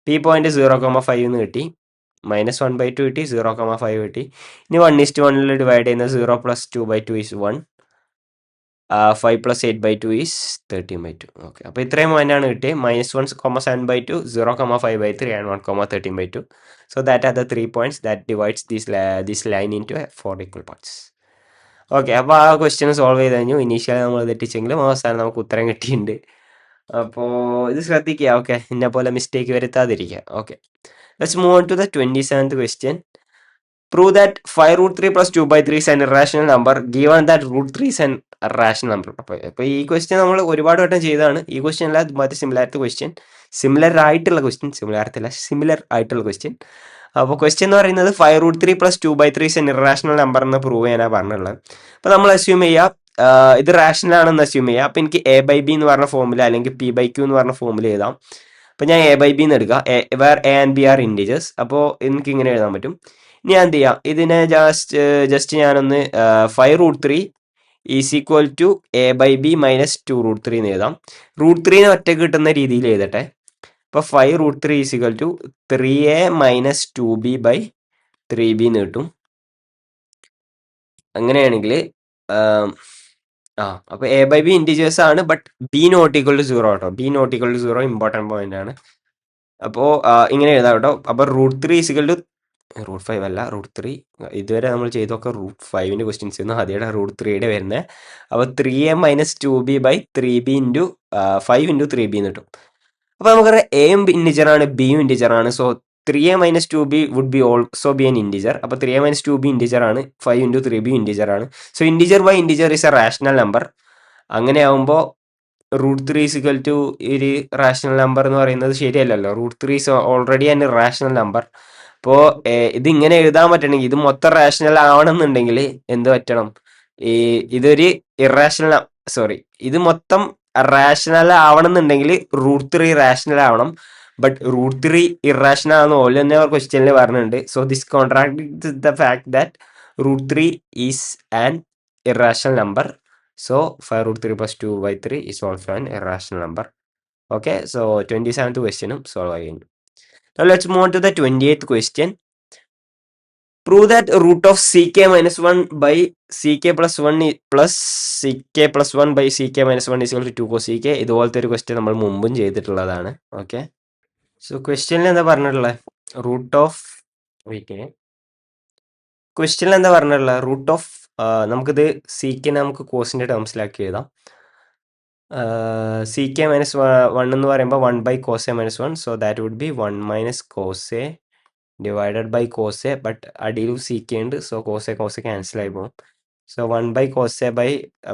ഈ പോയിന്റ് 0,5 എന്ന് കിട്ടി. -1/2 കിട്ടി. 0,5 കിട്ടി. ഇനി 1:1 ഡിവൈഡ് ചെയ്യുന്ന 0 + 2/2 is 1. 5 + 8/2 is 13/2. ഓക്കെ, അപ്പോൾ ഇത്രയും പോയിന്റാണ് കിട്ടിയത്. -1, 7/2, 0,5/3 and 1,13/2. So that are the 3 points that divides this line into 4 equal parts. Okay, അപ്പോൾ ആ ക്വസ്റ്റ്യൻ സോൾവ് ചെയ്ത് കഴിഞ്ഞു. ഇനീഷ്യലി നമ്മൾ തെറ്റിച്ചെങ്കിലും അവസാനം നമുക്ക് ഉത്തരം കിട്ടിയിട്ടുണ്ട്. അപ്പോൾ ഇത് ശ്രദ്ധിക്കുക. ഓക്കെ, എന്നെ പോലെ മിസ്റ്റേക്ക് വരുത്താതിരിക്കുക. Okay, let's move on to the 27th question. Prove that 5√3 + 2/3 is an irrational number given that √3 is an rational number. അപ്പോൾ ഈ ക്വസ്റ്റ്യൻ നമ്മൾ ഒരുപാട് വട്ടം ചെയ്തതാണ്. ഈ ക്വസ്റ്റ്യൻ അല്ല, മറ്റേ സിമിലർ ആയിട്ടുള്ള ക്വസ്റ്റ്യൻ. അപ്പോൾ ക്വസ്റ്റ്യൻ എന്ന് പറയുന്നത് 5√3 + 2/3 is an irrational number എന്ന് പ്രൂവ് ചെയ്യാനാണ് പറഞ്ഞുള്ളത്. അപ്പോൾ നമ്മൾ അസ്യൂം ചെയ്യുക ഇത് റാഷണൽ ആണെന്ന് അസ്യൂം ചെയ്യുക. അപ്പോൾ എനിക്ക് a/b എന്ന് പറഞ്ഞ ഫോമുല അല്ലെങ്കിൽ p/q എന്ന് പറഞ്ഞ ഫോമുല എഴുതാം. അപ്പോൾ ഞാൻ a/b എന്ന് എടുക്കുക. Where a and b are integers. അപ്പോൾ എനിക്ക് ഇങ്ങനെ എഴുതാൻ പറ്റും. ഇനി ഞാൻ എന്ത് ചെയ്യാം, ഇതിനെ ജസ്റ്റ് ഞാനൊന്ന് 5√3 ഈസ് ഈക്വൽ ടു a/b - 2√3 എന്ന് എഴുതാം. √3 ഒറ്റയ്ക്ക് കിട്ടുന്ന രീതിയിൽ എഴുതട്ടെ. അപ്പോൾ 5√3 is equal to 3a - 2b/3b എന്ന് കിട്ടും. അങ്ങനെയാണെങ്കിൽ അപ്പോൾ a/b ഇൻറ്റിജേഴ്സ് ആണ്, ബട്ട് b ≠ 0 കേട്ടോ. b ≠ 0 ഇമ്പോർട്ടൻറ്റ് പോയിന്റ് ആണ്. അപ്പോൾ ഇങ്ങനെ എഴുതാം കേട്ടോ. അപ്പോൾ √3 ഈസ് ഈക്വൽ ടു √5 അല്ല, √3. ഇതുവരെ നമ്മൾ ചെയ്തൊക്കെ √5ൻ്റെ ക്വസ്റ്റ്യൻസ് ആയിരുന്നു. ആദ്യമായിട്ട് √3യുടെ വരുന്നത്. അപ്പോൾ 3a - 2b/3b × 5 × 3b എന്ന് കിട്ടും. അപ്പോൾ നമുക്കറിയാം എയും ഇൻറ്റിജറാണ്, ബിയും ഇൻറ്റിജറാണ്. So 3a - 2b would be also be an integer. അപ്പോൾ 3a - 2b ഇൻറ്റിജറാണ്, 5 × 3b ഇൻറ്റിജറാണ്. So integer by integer is a rational number. അങ്ങനെ ആകുമ്പോൾ √3 ഈസ് ഈക്വൽ ടു ഒരു റാഷണൽ നമ്പർ എന്ന് പറയുന്നത് ശരിയല്ലല്ലോ. √3 is already an rational number. അപ്പോൾ ഇതിങ്ങനെ എഴുതാൻ പറ്റണമെങ്കിൽ, ഇത് മൊത്തം റാഷണൽ ആവണമെന്നുണ്ടെങ്കിൽ എന്ത് പറ്റണം? ഇതൊരു ഇറാഷണൽ ഇത് മൊത്തം റാഷണൽ ആവണമെന്നുണ്ടെങ്കിൽ √3 റാഷണൽ ആവണം. ബട്ട് √3 ഇറാഷണൽ ആണെന്ന് ഓൾ തന്നെ ക്വസ്റ്റ്യനിൽ പറഞ്ഞിട്ടുണ്ട്. So this contract the fact that √3 is an irrational number. So 5√3 + 2/3 is also an irrational number. Okay, so 27th question solve again. Now let's move on to the 28th question. Prove that root of sec minus one by sec plus one plus sec plus one by sec minus one equal to two cosec. ഇതുപോലത്തെ ഒരു question നമ്മൾ മുമ്പും ചെയ്തിട്ടുള്ളതാണ്. Okay, so ക്വസ്റ്റ്യനിൽ എന്താ പറഞ്ഞിട്ടുള്ളത്? Root of wait ക്വസ്റ്റ്യനിൽ എന്താ പറഞ്ഞിട്ടുള്ളത്? റൂട്ട് ഓഫ് നമുക്കിത് സി കെ നമുക്ക് കോസിൻ്റെ ടേംസിലാക്കി എഴുതാം. സി കെ മൈനസ് വൺ എന്ന് പറയുമ്പോൾ one by cos A minus one, so that would be one minus cos A divided by cos A. But അടിയിലും സി കെ ഉണ്ട്, സോ കോസ് എ ക്യാൻസൽ ആയി പോകും. So one by cos A by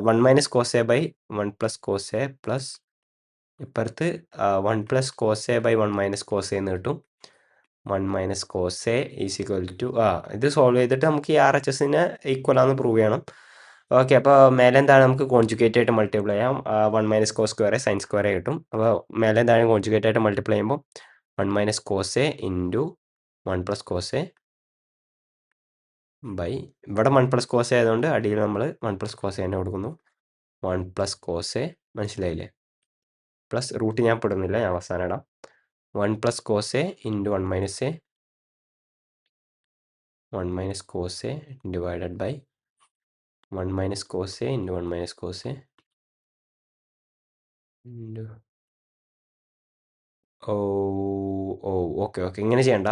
one minus cos A by one plus cos A plus ഇപ്പുറത്ത് one plus cos A by one minus cos എന്ന് കിട്ടും. One minus cos A is equal to ഇത് solve ചെയ്തിട്ട് നമുക്ക് ഈ R H എസിനെ equal ആണെന്ന് prove ചെയ്യണം. ഓക്കെ, അപ്പോൾ മേലെ എന്താണ് നമുക്ക് കോൺജുഗേറ്റ് ആയിട്ട് മൾട്ടിപ്ലൈ ചെയ്യാം. One minus cos square sine square കിട്ടും. അപ്പോൾ മേലെ എന്താണ് കോൺജുഗേറ്റ് ആയിട്ട് മൾട്ടിപ്ലൈ ചെയ്യുമ്പോൾ one minus cos A into one plus cos A by ഇവിടെ വൺ പ്ലസ് കോസ് എ ആയതുകൊണ്ട് അടിയിൽ നമ്മൾ വൺ പ്ലസ് കോസ് എ തന്നെ കൊടുക്കുന്നു. വൺ പ്ലസ് കോസ് എ മനസ്സിലായില്ലേ? പ്ലസ് റൂട്ട് ഞാൻ പെടുന്നില്ല, ഞാൻ അവസാനം ഇടാം. One plus cos A into one minus cos A divided by one minus cos A into one minus cos A into oh oh okay okay, ഇങ്ങനെ ചെയ്യണ്ട.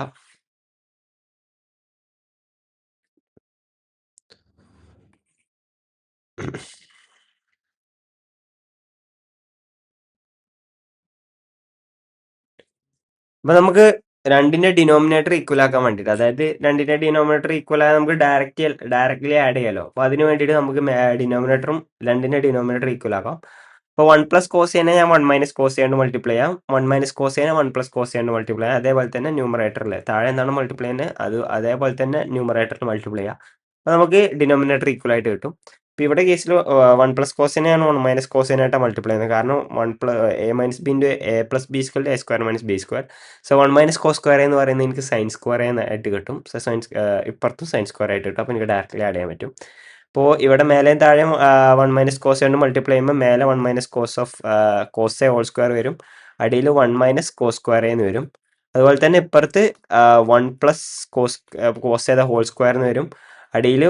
അപ്പൊ നമുക്ക് രണ്ടിന്റെ ഡിനോമിനേറ്റർ ഈക്വൽ ആക്കാൻ വേണ്ടിയിട്ട്, അതായത് രണ്ടിന്റെ ഡിനോമിനേറ്റർ ഈക്വൽ ആയാൽ നമുക്ക് ഡയറക്റ്റ്ലി ആഡ് ചെയ്യാലോ. അപ്പൊ അതിന് വേണ്ടിയിട്ട് നമുക്ക് ഡിനോമിനേറ്ററും രണ്ടിന്റെ ഡിനോമിനേറ്റർ ഈക്വൽ ആക്കാം. അപ്പോൾ വൺ പ്ലസ് കോസിനെ ഞാൻ വൺ മൈനസ് കോസ് കൊണ്ട് മൾട്ടിപ്ലൈ ചെയ്യാം. വൺ മൈനസ് കോസിനെ വൺ പ്ലസ് കോസ് കൊണ്ട് മൾട്ടിപ്ലൈ ചെയ്യാം. അതേപോലെ തന്നെ ന്യൂമറേറ്ററിൽ താഴെ എന്താണ് മൾട്ടിപ്ലൈ ചെയ്യുന്നത് അത് അതേപോലെ തന്നെ ന്യൂമറേറ്ററിൽ മൾട്ടിപ്ലൈ ചെയ്യാം. അപ്പോൾ നമുക്ക് ഡിനോമിനേറ്റർ ഈക്വൽ ആയിട്ട് കിട്ടും. ഇപ്പോൾ ഇവിടെ കേസിൽ വൺ പ്ലസ് കോസിനെയാണ് വൺ മൈനസ് കോസിനായിട്ട് മൾട്ടിപ്ലൈ ചെയ്യുന്നത്. കാരണം A minus B into A plus B square A square minus B square. So one minus cos square എന്ന് പറയുന്നത് എനിക്ക് സൈൻ സ്ക്വയർ ആയിട്ട് കിട്ടും. സോ ഇപ്പുറത്തും സൈൻ സ്ക്വയർ ആയിട്ട് കിട്ടും. അപ്പോൾ എനിക്ക് ഡയറക്റ്റ്ലി ആഡ് ചെയ്യാൻ പറ്റും. അപ്പോൾ ഇവിടെ മേലെയും താഴെയും വൺ മൈനസ് കോസ് കൊണ്ട് മൾട്ടിപ്ലൈ ചെയ്യുമ്പോൾ മേലെ one minus cos of cos A whole square വരും. അടിയിൽ വൺ മൈനസ് കോസ് സ്ക്വയർ എന്ന് വരും. അതുപോലെ തന്നെ ഇപ്പുറത്ത് one plus cos A whole square എന്ന് വരും. അടിയിൽ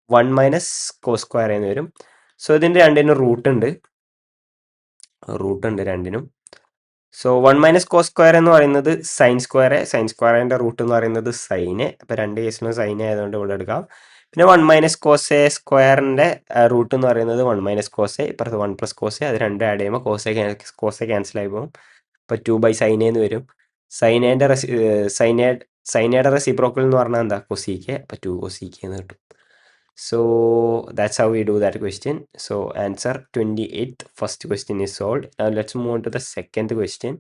വൺ മൈനസ് കോസ് സ്ക്വയർ എന്ന് വരും. സോ ഇതിൻ്റെ രണ്ടിനും റൂട്ട് ഉണ്ട് രണ്ടിനും. So one minus cos square എന്ന് പറയുന്നത് സൈൻ സ്ക്വയറിൻ്റെ റൂട്ട് എന്ന് പറയുന്നത് സൈന്. അപ്പോൾ രണ്ട് കേസിലും സൈൻ ആയതുകൊണ്ട് ഇവിടെ എടുക്കാം. പിന്നെ വൺ മൈനസ് കോസ് എ സ്ക്വയറിൻ്റെ റൂട്ട് എന്ന് പറയുന്നത് വൺ മൈനസ് കോസ് എ, ഇപ്പുറത്ത് വൺ പ്ലസ് കോസ് എ. അത് രണ്ട് ആഡ് ചെയ്യുമ്പോൾ കോസ് എ ക്യാൻസൽ ആയി പോകും. അപ്പോൾ ടു ബൈ സൈനേന്ന് വരും. സൈനേൻ്റെ സൈനയുടെ റെസിപ്രോക്കൽ എന്ന് പറഞ്ഞാൽ എന്താ? കൊസീക്കെ. അപ്പോൾ ടു കൊസീക്കെ എന്ന് കിട്ടും. So that's how we do that question. So answer 28th first question is solved. Now let's move on to the second question.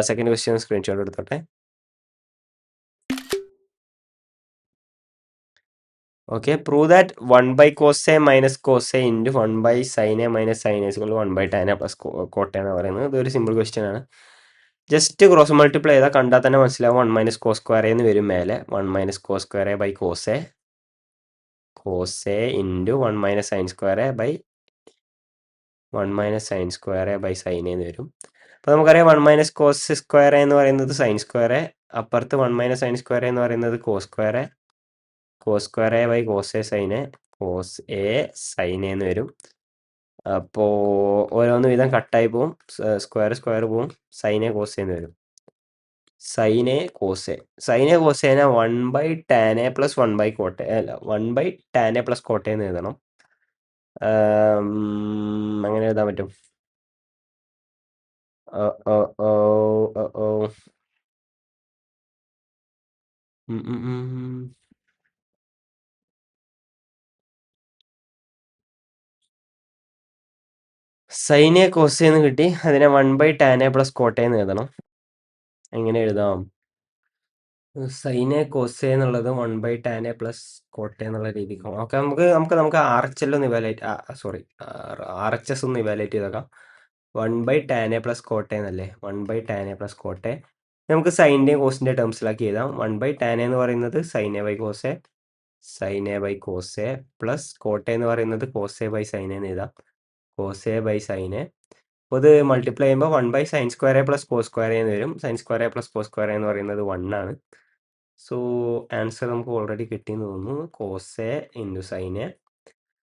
Second question screenshot എടുത്തോട്ടെ. Okay, prove that 1 by cos a minus cos a into 1 by sin a minus sin a is equal to 1 by tan a plus cot a എന്ന് പറയുന്നത്. ഇതൊരു simple question ആണ്. Just cross multiply ചെയ്താൽ കണ്ടാൽ തന്നെ മനസ്സിലാവും. One minus cos square എന്ന് വരും മേലെ. One minus cos square by cos A into one minus sine square by one minus sine square by sine എന്ന് വരും. അപ്പോൾ നമുക്കറിയാം വൺ മൈനസ് കോസ് സ്ക്വയർ എന്ന് പറയുന്നത് സൈൻ സ്ക്വയർ, അപ്പുറത്ത് വൺ മൈനസ് സൈൻ സ്ക്വയർ എന്ന് പറയുന്നത് cos square by cos A sine എന്ന് വരും. അപ്പോൾ ഓരോന്ന് വീതം കട്ടായി പോവും. സ്ക്വയർ പോവും. സൈനെ കോസ് എന്ന് വരും. സൈനെ കോസേനെ one by tan A plus one by കോട്ടെ അല്ല one by tan A plus കോട്ടയെന്ന് എഴുതണം. അങ്ങനെ എഴുതാൻ പറ്റും. സൈനെ കോസേന്ന് കിട്ടി. അതിനെ one by tan A plus കോട്ടയെന്ന് എഴുതണം. എങ്ങനെ എഴുതാം? സൈനെ കോസെ എന്നുള്ളത് one by tan A plus കോട്ടെ എന്നുള്ള രീതിക്ക്. ഓക്കെ, നമുക്ക് ആർ എച്ച് എൽ ഒന്ന് ആർ എച്ച് എസ് ഒന്ന് ഇവാലുവേറ്റ് ചെയ്തേക്കാം. One by tan A plus കോട്ടെ എന്നല്ലേ? One by tan A plus കോട്ടെ നമുക്ക് സൈൻ്റെയും കോസിൻ്റെ ടേംസിലാക്കി എഴുതാം. വൺ ബൈ ടാൻ എന്ന് പറയുന്നത് sine A by cos A plus cot A എന്ന് പറയുന്നത് കോസെ ബൈ സൈൻ എന്ന് എഴുതാം. Cos A by sine A. അപ്പോൾ ഇത് മൾട്ടിപ്ലൈ ചെയ്യുമ്പോൾ one by sine square plus cos square എന്ന് വരും. Sine square plus cos square എന്ന് പറയുന്നത് 1 ആണ്. സോ ആൻസർ നമുക്ക് ഓൾറെഡി കിട്ടിയെന്ന് തോന്നുന്നു. Cos A into sine A.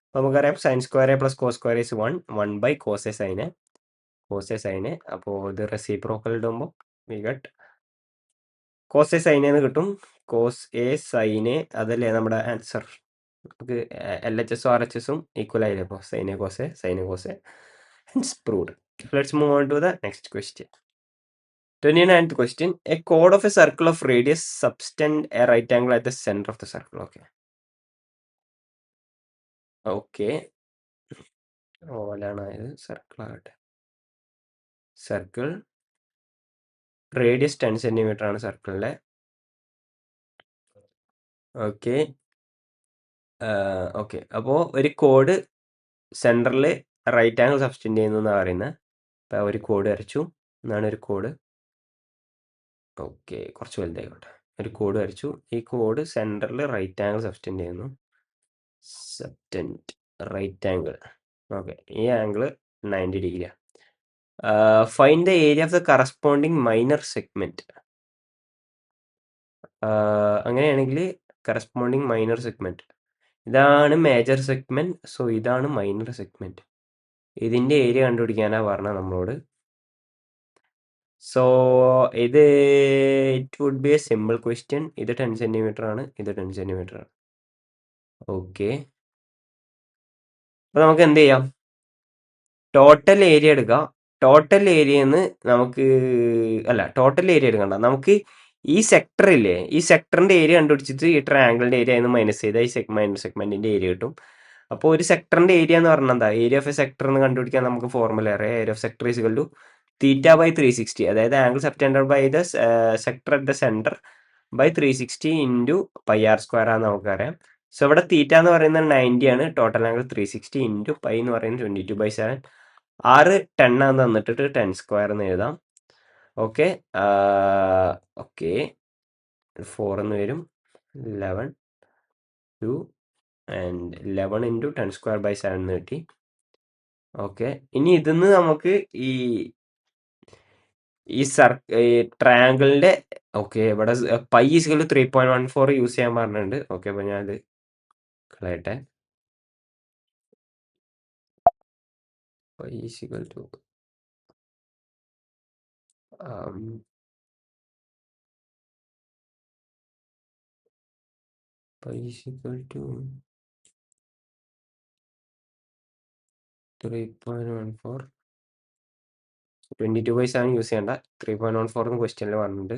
അപ്പോൾ നമുക്കറിയാം sine square A plus cos square is 1 by cos A sine A. Cos A sine A. അപ്പോൾ ഇത് റെസിപ്രോക്കൽ ഇടുമ്പോൾ we got cos A sine എന്ന് കിട്ടും. കോസ് എ സൈൻ എ അതല്ലേ നമ്മുടെ answer. നമുക്ക് എൽ എച്ച് എസും ആർ എച്ച് എസും ഈക്വൽ ആയില്ലേ? അപ്പോൾ sine A cos A sine A cos A. Hence proved. Let's move on to the next question. 29th question. A chord of a circle of radius subtend a right angle at the center of the circle. Okay. Okay. ഓവലാണ് ഇത്. Circle ആകട്ടെ. Circle radius 10 centimetre ആണ് സർക്കിളിലെ. Okay. Okay. അപ്പോൾ ഒരു code സെൻറ്ററിൽ right angle subtend ചെയ്യുന്നു എന്നാണ് പറയുന്നത്. അപ്പോൾ ഒരു കോഡ് വരച്ചു എന്നാണ് ഒരു കോഡ്. ഓക്കെ, കുറച്ച് വലുതായിക്കോട്ടെ. ഒരു കോഡ് വരച്ചു. ഈ കോഡ് സെൻറ്ററിൽ റൈറ്റ് ആംഗിൾ സബ്സ്റ്റെൻഡ് ചെയ്യുന്നു. Subtend right angle. ഓക്കെ, ഈ ആംഗിൾ 90 ഡിഗ്രിയാണ്. Find the area of the corresponding minor segment. അങ്ങനെയാണെങ്കിൽ കറസ്പോണ്ടിങ് മൈനർ സെഗ്മെൻറ്റ് ഇതാണ് മേജർ സെഗ്മെൻറ്റ്. സോ ഇതാണ് മൈനർ സെഗ്മെൻറ്റ്. ഇതിൻ്റെ ഏരിയ കണ്ടുപിടിക്കാനാണ് പറഞ്ഞത് നമ്മളോട്. സോ ഇത് it would be a simple question. ഇത് 10 സെൻറ്റിമീറ്റർ ആണ്, ഇത് 10 സെൻറ്റിമീറ്റർ ആണ്. ഓക്കെ, അപ്പോൾ നമുക്ക് എന്ത് ചെയ്യാം? ടോട്ടൽ ഏരിയ എടുക്കാം. ടോട്ടൽ ഏരിയന്ന് നമുക്ക് ടോട്ടൽ ഏരിയ എടുക്കണ്ട. നമുക്ക് ഈ സെക്ടർ ഇല്ലേ, ഈ സെക്ടറിന്റെ ഏരിയ കണ്ടുപിടിച്ചിട്ട് ഈ ട്രയാങ്കിളിന്റെ ഏരിയ എന്ന് മൈനസ് ചെയ്താൽ ഈ മൈനർ സെഗ്മെന്റിന്റെ ഏരിയ കിട്ടും. അപ്പോൾ ഒരു സെക്ടറിന്റെ ഏരിയ എന്ന് പറഞ്ഞാൽ എന്താ? ഏരിയ ഓഫ് എ സെക്ടർ എന്ന് കണ്ടുപിടിക്കാൻ നമുക്ക് ഫോർമുല അറിയാം. Area of sector is equal to theta by 360. അതായത് angle subtended by the sector at the centre by 360 into pi R square ആണെന്ന് നമുക്കറിയാം. സോ ഇവിടെ തീറ്റ എന്ന് പറയുന്നത് 90 ആണ്. ടോട്ടൽ ആംഗിൾ 360 ഇൻറ്റു പൈ എന്ന് പറയുന്നത് 22/7. 6 10 ആണെന്ന് തന്നിട്ട് 10 സ്ക്വയർ എന്ന് എഴുതാം. ഓക്കെ. ഓക്കെ, 4 എന്ന് വരും. 11 2 ആൻഡ് 11 ഇൻറ്റു 10 സ്ക്വയർ ബൈ 7 എന്ന് കിട്ടി. ഓക്കെ, ഇനി ഇതിന്ന് നമുക്ക് ഈ ട്രയാങ്കിളിന്റെ ഇവിടെ പൈ ഈസ്വൽ 3.14 യൂസ് ചെയ്യാൻ പറഞ്ഞിട്ടുണ്ട്. ഓക്കെ, അപ്പോൾ ഞാനത് കളയട്ടെ. Pi equal to pi equal to 3.14. 22/7 use ചെയ്യണ്ട. 3.14 എന്ന് ക്വസ്റ്റ്യനിൽ പറഞ്ഞിട്ടുണ്ട്.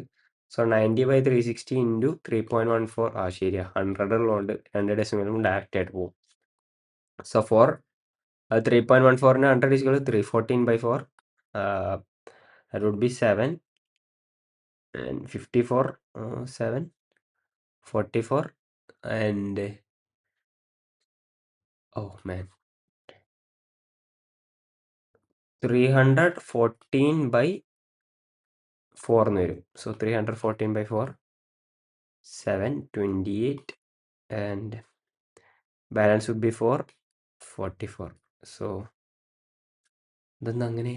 So 90/360 into 3.14. ശരിയാ, 100 ഉള്ളതുകൊണ്ട് 2 ഡെസിമലും ഡയറക്റ്റ് ആയിട്ട് പോകും. So 3.14 100 is equal to 314/4. That would be 7 and 54, 7 44 and oh man, 314/4 എന്ന് വരും. So 314/4 728 and balance would be 44. So ഇതെന്താ അങ്ങനെ?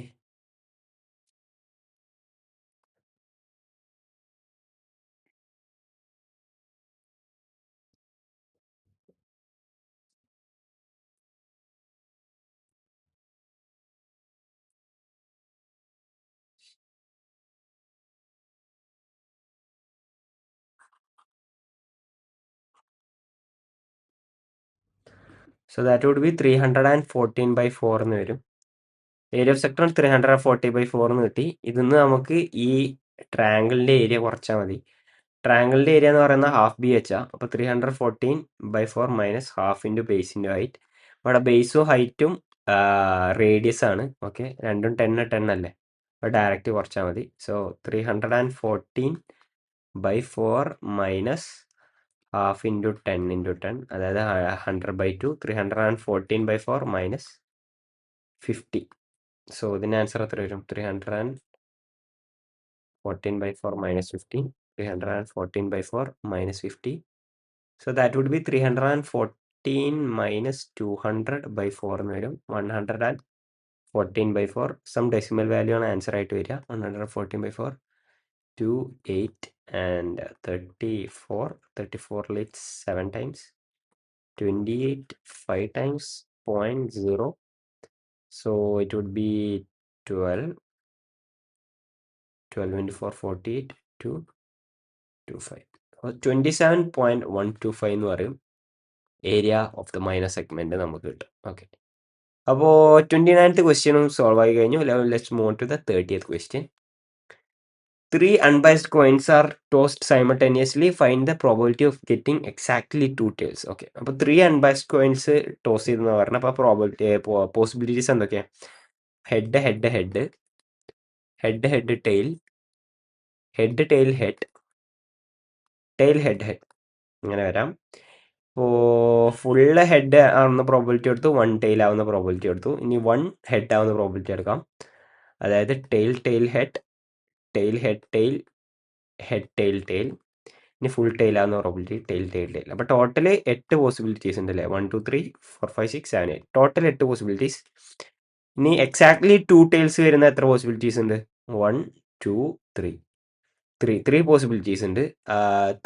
സോ ദാറ്റ് വുഡ് ബി 314/4 എന്ന് വരും. ഏരിയ ഓഫ് സെക്ടർ 340/4 എന്ന് കിട്ടി. ഇതിന്ന് നമുക്ക് ഈ ട്രയാങ്കിളിന്റെ ഏരിയ കുറച്ചാൽ മതി. ട്രയാങ്കിളിന്റെ ഏരിയ എന്ന് പറയുന്നത് ഹാഫ് ബി എച്ച് ആ. അപ്പോൾ 314/4 minus half into base into height. ഇവിടെ ബേസും ഹൈറ്റും റേഡിയസ് ആണ്. ഓക്കെ, രണ്ടും 10 അല്ലേ? അപ്പോൾ ഡയറക്റ്റ് കുറച്ചാൽ മതി. സോ 314/4 മൈനസ് ഹാഫ് ഇൻറ്റു 10 അതായത് 100/2. 314/4 മൈനസ് 50. സോ ഇതിൻ്റെ ആൻസർ എത്ര വരും? 314/4 minus 50. 314/4 minus 50. So that would be 314 minus 200/4 എന്ന് വരും. 114/4 സം ഡെസിമൽ വാല്യൂ ആണ് ആൻസർ ആയിട്ട് വരിക. 114/4 28 and 34 leads 7 times, 28 5 times 0.0, so it would be 12 into 4 48 225. 27.125 എന്ന് പറയും area of the minor segment നമുക്ക് കിട്ടും. ഓക്കെ, അപ്പോൾ 29th ക്വസ്റ്റ്യനും സോൾവ് ആയി കഴിഞ്ഞു. Let's move to the 30th question. 3 unbiased coins are tossed simultaneously. Find the probability of getting exactly 2 tails. Okay, അപ്പോൾ 3 unbiased coins toss ചെയ്തെന്ന് പറഞ്ഞാൽ അപ്പോൾ പോസിബിലിറ്റീസ് എന്തൊക്കെയാണ്? Head head head head head tail head tail head tail head head ഇങ്ങനെ വരാം. ഇപ്പോൾ full head ആവുന്ന probability എടുത്തു, 1 ടെയിൽ ആവുന്ന പ്രോബിലിറ്റി എടുത്തു. ഇനി 1 ഹെഡ് ആവുന്ന പ്രോബിലിറ്റി എടുക്കാം. അതായത് tail tail head tail head tail head tail tail. ഇനി ഫുൾ ടെയിൽ ആവുന്ന പ്രോബിലിറ്റി ടെയിൽ ടെയിൽ ടെയിൽ. അപ്പോൾ ടോട്ടൽ 8 പോസിബിലിറ്റീസ് ഉണ്ട് അല്ലേ? 1 2 3 4 5 6 7 8 ടോട്ടൽ 8 പോസിബിലിറ്റീസ്. ഇനി എക്സാക്ട്ലി 2 ടെയിൽസ് വരുന്ന എത്ര പോസിബിലിറ്റീസ് ഉണ്ട്? 1 2 3 3 പോസിബിലിറ്റീസ് ഉണ്ട്.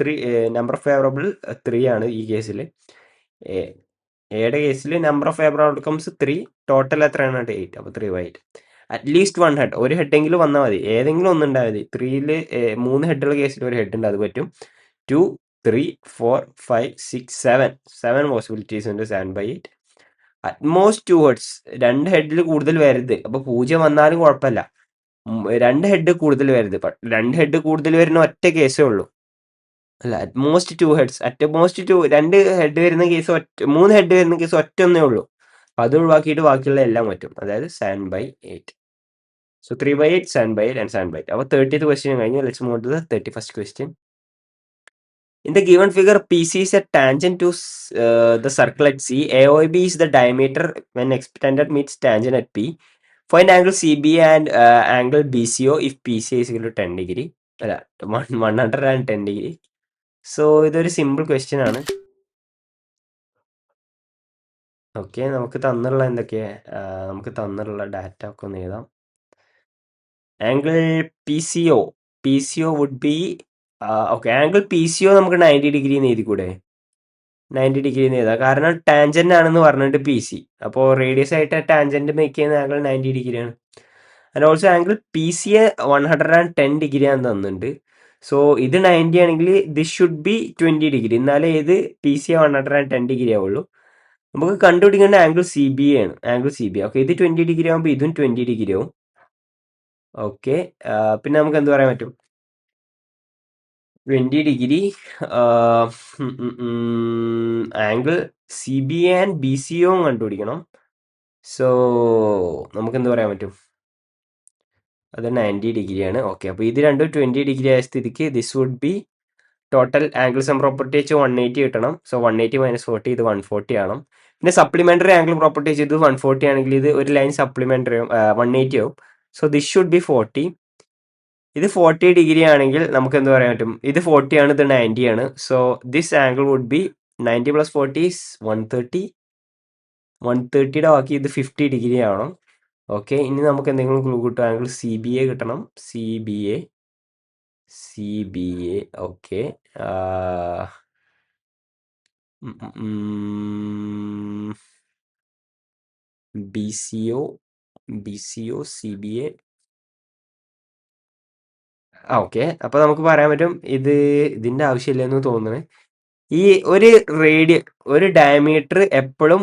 3 നമ്പർ ഓഫ് ഫേവറബിൾ 3 ആണ് ഈ കേസിൽ. എയുടെ കേസിൽ number of favourable outcomes 3, total എത്രയാണ്? 8. അപ്പോൾ 3/8. അറ്റ്ലീസ്റ്റ് 1 ഹെഡ്, ഒരു ഹെഡെങ്കിലും വന്നാൽ മതി, ഏതെങ്കിലും ഒന്നുണ്ടാൽ മതി. 3ൽ 3 ഹെഡുള്ള കേസിൽ ഒരു ഹെഡ് ഉണ്ട്, അത് പറ്റും. 2 3 4 5 6 7 പോസിബിലിറ്റീസ് ഉണ്ട്. 7/8. അറ്റ്മോസ്റ്റ് 2 ഹെഡ്സ്, 2 ഹെഡിൽ കൂടുതൽ വരരുത്. അപ്പോൾ 0 വന്നാലും കുഴപ്പമില്ല, 2 ഹെഡ് കൂടുതൽ വരരുത്. 2 ഹെഡ് കൂടുതൽ വരുന്ന ഒറ്റ കേസേ ഉള്ളൂ. അല്ല, അറ്റ്മോസ്റ്റ് 2 ഹെഡ്സ്, അറ്റ്മോസ്റ്റ് 2 ഹെഡ് വരുന്ന കേസ് 3 ഹെഡ് വരുന്ന കേസ് ഒറ്റ ഒന്നേ ഉള്ളൂ. അപ്പോൾ അത് ഒഴിവാക്കിയിട്ട് ബാക്കിയുള്ള എല്ലാം പറ്റും. അതായത് 7/8. So 3/8, 7/8 and 7/8. Our 30th question കഴിഞ്ഞു. Let's move to the 31st question. In the given figure, PC is a tangent to the circle at C. AOB is the diameter when extended meets tangent at P. Find angle CB and angle BCO if PC is equal to 10 degree. അല്ല, 110 degree. So ഇതൊരു simple question ആണ്. Okay, നമുക്ക് തന്നുള്ള എന്തൊക്കെയാ? നമുക്ക് തന്നുള്ള data ഒക്കെ ഒന്ന് എഴുതാം. Angle P C O would be okay, angle P C O നമുക്ക് 90 ഡിഗ്രി എന്ന് എഴുതിക്കൂടെ? 90 ഡിഗ്രി എന്ന് എഴുതാം, കാരണം ടാൻജന്റ് ആണെന്ന് പറഞ്ഞിട്ട് പി സി. അപ്പോൾ റേഡിയസ് ആയിട്ട് ടാൻജന്റ് മേക്ക് ചെയ്യുന്ന ആംഗിൾ 90 ഡിഗ്രിയാണ്. And also angle P C A 110 degree ആണെന്ന് തന്നിട്ടുണ്ട്. സോ ഇത് 90 ആണെങ്കിൽ ദിസ് ഷുഡ് ബി 20 ഡിഗ്രി, എന്നാലേ ഇത് പി സി എ 110 ഡിഗ്രി ആവുള്ളൂ. നമുക്ക് കണ്ടുപിടിക്കേണ്ട ആംഗിൾ സി ബി ആണ്. ആംഗിൾ സി ബി, ഓക്കെ, ഇത് 20 ഡിഗ്രി ആകുമ്പോൾ ഇതും 20 ഡിഗ്രി ആവും. ഓക്കെ, പിന്നെ നമുക്ക് എന്ത് പറയാൻ പറ്റും? 20 degree angle C B and B C O കണ്ടുപിടിക്കണം. സോ നമുക്ക് എന്ത് പറയാൻ പറ്റും? അത് 90 ഡിഗ്രിയാണ്. ഓക്കെ, അപ്പോൾ ഇത് രണ്ടും 20 ഡിഗ്രി ആയ സ്ഥിതിക്ക് this would be total angle sum property വെച്ച് 180 കിട്ടണം. സോ 180 - 40, ഇത് 140 ആണ്. പിന്നെ സപ്ലിമെന്ററി ആംഗിൾ പ്രോപ്പർട്ടി വെച്ച് ഇത് 140 ആണെങ്കിൽ ഇത് ഒരു ലൈൻ സപ്ലിമെന്ററി 180 ആവും. So this should B 40. ഇത് 40 ഡിഗ്രി ആണെങ്കിൽ നമുക്ക് എന്ത് പറയാൻ പറ്റും? ഇത് 40 ആണ്, ഇത് 90 ആണ്. So this angle would be 90 + 40 is 130. 130യുടെ ബാക്കി ഇത് 50 ഡിഗ്രി ആവണം. ഓക്കെ, ഇനി നമുക്ക് എന്തെങ്കിലും ക്ലൂ കിട്ടും? ആംഗിൾ സി ബി എ കിട്ടണം. C B A okay. B C O C B A. Okay, അപ്പോൾ നമുക്ക് പറയാൻ പറ്റും ഇതിൻ്റെ ആവശ്യമില്ലെന്ന് തോന്നുന്നത്. ഈ ഒരു ഡയമീറ്റർ എപ്പോഴും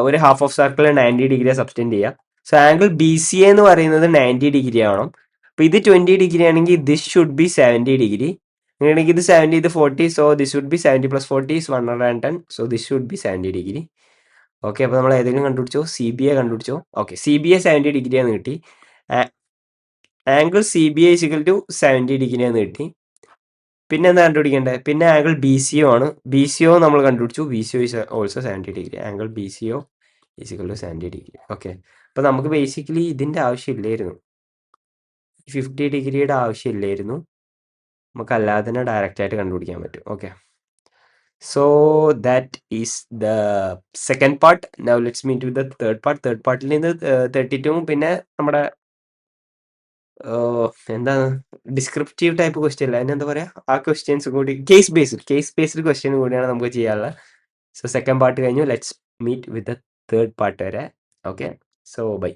ഒരു half of circle 90 degree subtend ചെയ്യുക. So angle B C A എന്ന് പറയുന്നത് 90 ഡിഗ്രി ആവണം. അപ്പോൾ ഇത് 20 ഡിഗ്രി ആണെങ്കിൽ ദിസ് ഷുഡ് ബി 70 ഡിഗ്രി. അങ്ങനെയാണെങ്കിൽ ഇത് 70, ഇത് 40. So this should be 70 + 40 is 110. So this should be 70 degree. Okay, അപ്പോൾ നമ്മൾ ഏതെങ്കിലും കണ്ടുപിടിച്ചോ? സി ബി എ കണ്ടുപിടിച്ചോ? ഓക്കെ, സി ബി എ 70 ഡിഗ്രിയാന്ന് കിട്ടി. ആംഗിൾ സി ബി എ = 70 ഡിഗ്രിയാന്ന് കിട്ടി. പിന്നെ എന്താ കണ്ടുപിടിക്കേണ്ടത്? പിന്നെ ആംഗിൾ ബി സി ഒ ആണ്. ബി സി ഒ നമ്മൾ കണ്ടുപിടിച്ചു. B C O is also 70 degree. Angle B C O = 70 degree. Okay, അപ്പോൾ നമുക്ക് ബേസിക്കലി ഇതിൻ്റെ ആവശ്യമില്ലായിരുന്നു, 50 ഡിഗ്രിയുടെ ആവശ്യമില്ലായിരുന്നു. നമുക്ക് അല്ലാതെ തന്നെ ഡയറക്റ്റ് ആയിട്ട് കണ്ടുപിടിക്കാൻ പറ്റും. Okay, so that is the second part. Now let's meet with the third part. Third പാർട്ടിൽ നിന്ന് 32 പിന്നെ നമ്മുടെ എന്താണ് ഡിസ്ക്രിപ്റ്റീവ് ടൈപ്പ് ക്വസ്റ്റ്യൻ അല്ല. അതിനെന്താ പറയാ? ആ ക്വസ്റ്റ്യൻസ് കൂടി കേസ് ബേസ്ഡ് ക്വസ്റ്റ്യൻ കൂടിയാണ് നമുക്ക് ചെയ്യാനുള്ളത്. സോ സെക്കൻഡ് പാർട്ട് കഴിഞ്ഞു. Let's meet with the third part വരെ. ഓക്കെ. So by.